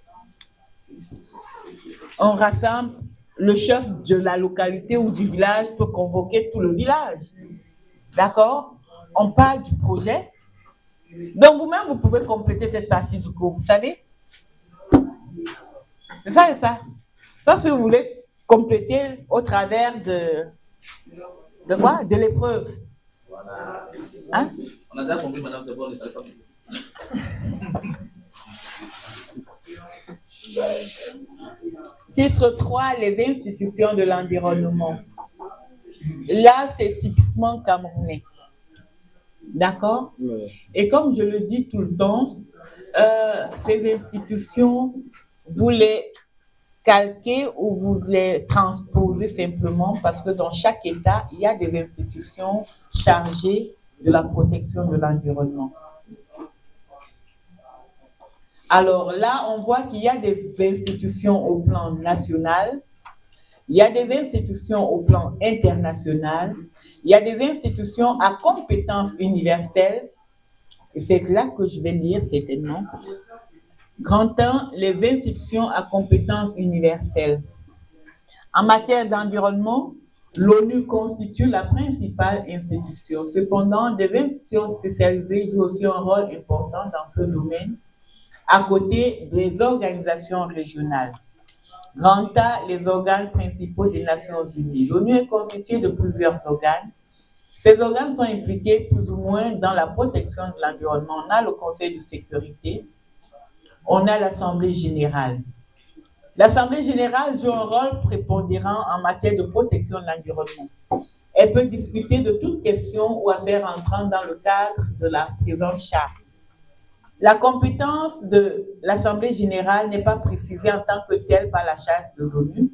On rassemble, le chef de la localité ou du village peut convoquer tout le village. D'accord? On parle du projet. Donc, vous-même, vous pouvez compléter cette partie du cours, vous savez? C'est ça, c'est ça. Sauf si vous voulez compléter au travers de quoi? De l'épreuve. Hein? On a déjà compris, madame, c'est bon, on n'est pas compris. Titre 3, les institutions de l'environnement. Là, c'est typiquement camerounais. D'accord? Et comme je le dis tout le temps, ces institutions, vous les calquez ou vous les transposez simplement parce que dans chaque État, il y a des institutions chargées de la protection de l'environnement. Alors là, on voit qu'il y a des institutions au plan national, il y a des institutions au plan international, il y a des institutions à compétence universelle et c'est là que je vais lire certainement. Grand 1, les institutions à compétence universelle. En matière d'environnement, l'ONU constitue la principale institution. Cependant, des institutions spécialisées jouent aussi un rôle important dans ce domaine, à côté des organisations régionales. Grand A, les organes principaux des Nations Unies. L'ONU est constituée de plusieurs organes. Ces organes sont impliqués plus ou moins dans la protection de l'environnement. On a le Conseil de sécurité, on a l'Assemblée générale. L'Assemblée générale joue un rôle prépondérant en matière de protection de l'environnement. Elle peut discuter de toute question ou affaire entrant dans le cadre de la présente charte. La compétence de l'Assemblée générale n'est pas précisée en tant que telle par la charte de l'ONU.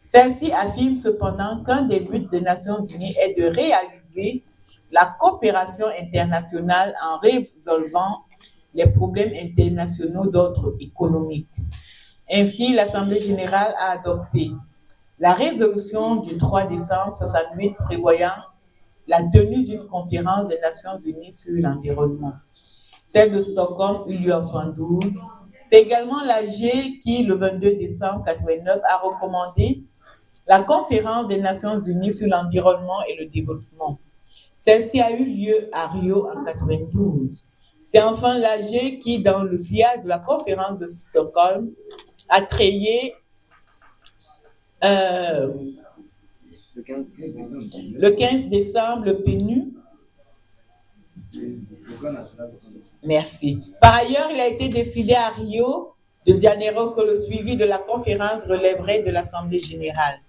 Celle-ci affirme cependant qu'un des buts des Nations unies est de réaliser la coopération internationale en résolvant les problèmes internationaux d'ordre économique. Ainsi, l'Assemblée générale a adopté la résolution du 3 décembre 68 prévoyant la tenue d'une conférence des Nations unies sur l'environnement. Celle de Stockholm eut lieu en 1972. C'est également l'AG qui, le 22 décembre 89, a recommandé la conférence des Nations unies sur l'environnement et le développement. Celle-ci a eu lieu à Rio en 1992. C'est enfin l'AG qui, dans le sillage de la conférence de Stockholm, a créé le 15 décembre le PNU. Merci. Par ailleurs, il a été décidé à Rio de Janeiro que le suivi de la conférence relèverait de l'Assemblée générale.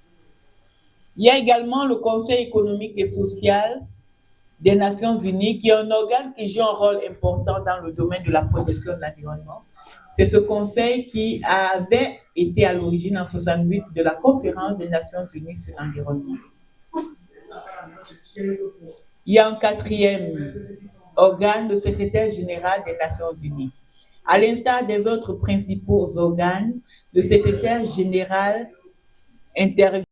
Il y a également le Conseil économique et social des Nations unies, qui est un organe qui joue un rôle important dans le domaine de la protection de l'environnement. C'est ce conseil qui avait été à l'origine en 1968 de la conférence des Nations unies sur l'environnement. Il y a un quatrième organe, le secrétaire général des Nations unies. À l'instar des autres principaux organes, le secrétaire général intervient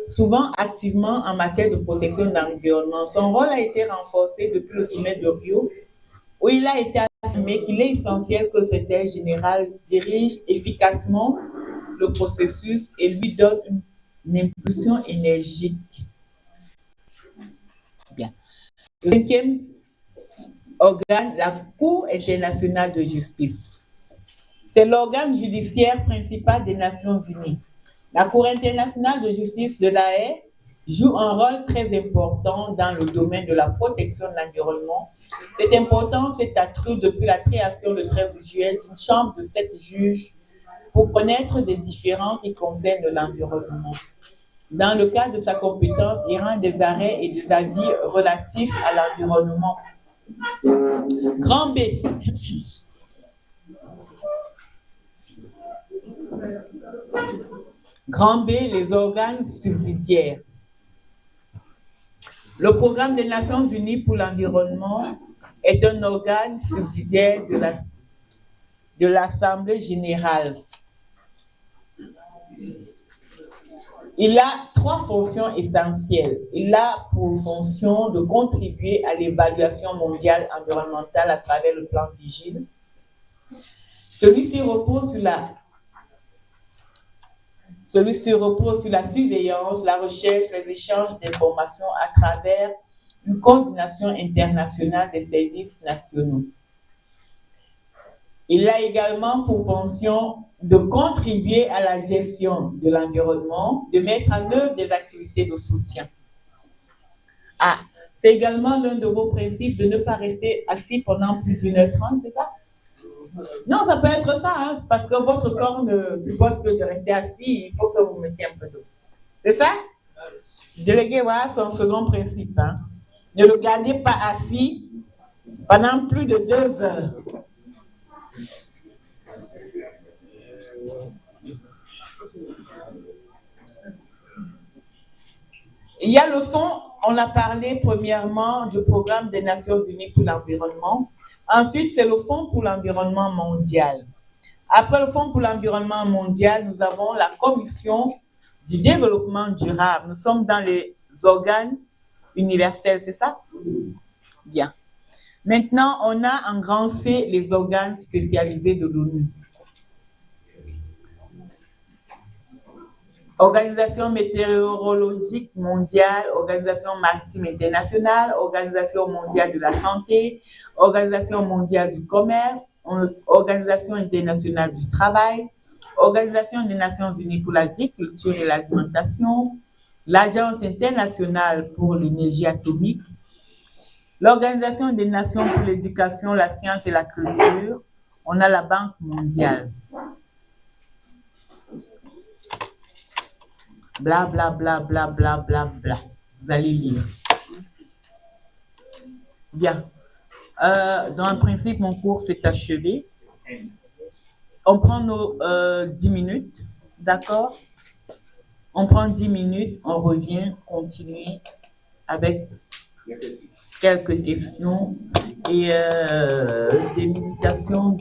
souvent activement en matière de protection de l'environnement. Son rôle a été renforcé depuis le sommet de Rio, où il a été affirmé qu'il est essentiel que le secrétaire général dirige efficacement le processus et lui donne une impulsion énergique. Bien. Le cinquième organe, la Cour internationale de justice. C'est l'organe judiciaire principal des Nations unies. La Cour internationale de justice de La Haye joue un rôle très important dans le domaine de la protection de l'environnement. Cette importance est accrue depuis la création le 13 juillet d'une chambre de 7 juges pour connaître des différends qui concernent l'environnement. Dans le cadre de sa compétence, il rend des arrêts et des avis relatifs à l'environnement. Grand B. Grand B, les organes subsidiaires. Le programme des Nations unies pour l'environnement est un organe subsidiaire de l'Assemblée générale. Il a 3 fonctions essentielles. Il a pour fonction de contribuer à l'évaluation mondiale environnementale à travers le plan Vigile. Celui-ci repose sur la surveillance, la recherche, les échanges d'informations à travers une coordination internationale des services nationaux. Il a également pour fonction de contribuer à la gestion de l'environnement, de mettre en œuvre des activités de soutien. Ah, c'est également l'un de vos principes de ne pas rester assis pendant plus d'1h30, c'est ça? Non, ça peut être ça, hein, parce que votre corps ne supporte que de rester assis, il faut que vous mettiez un peu d'eau. C'est ça? Délégué, voilà son second principe. Hein. Ne le gardez pas assis pendant plus de 2 heures. Il y a le fonds, on a parlé premièrement du programme des Nations unies pour l'environnement. Ensuite, c'est le Fonds pour l'environnement mondial. Après le Fonds pour l'environnement mondial, nous avons la Commission du développement durable. Nous sommes dans les organes universels, c'est ça? Bien. Maintenant, on a en grand C les organes spécialisés de l'ONU. Organisation météorologique mondiale, Organisation maritime internationale, Organisation mondiale de la santé, Organisation mondiale du commerce, Organisation internationale du travail, Organisation des Nations unies pour l'agriculture et l'alimentation, l'Agence internationale pour l'énergie atomique, l'Organisation des Nations pour l'éducation, la science et la culture. On a la Banque mondiale. Bla, bla, bla, bla, bla, bla, bla. Vous allez lire. Bien. Dans un principe, mon cours s'est achevé. On prend nos 10 minutes, d'accord? On prend 10 minutes, on revient, continuer avec quelques questions et des limitations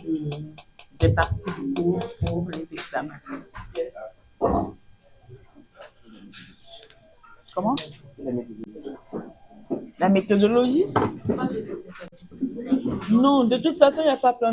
des parties du cours pour les examens. Comment? La méthodologie? Non, de toute façon, il n'y a pas plein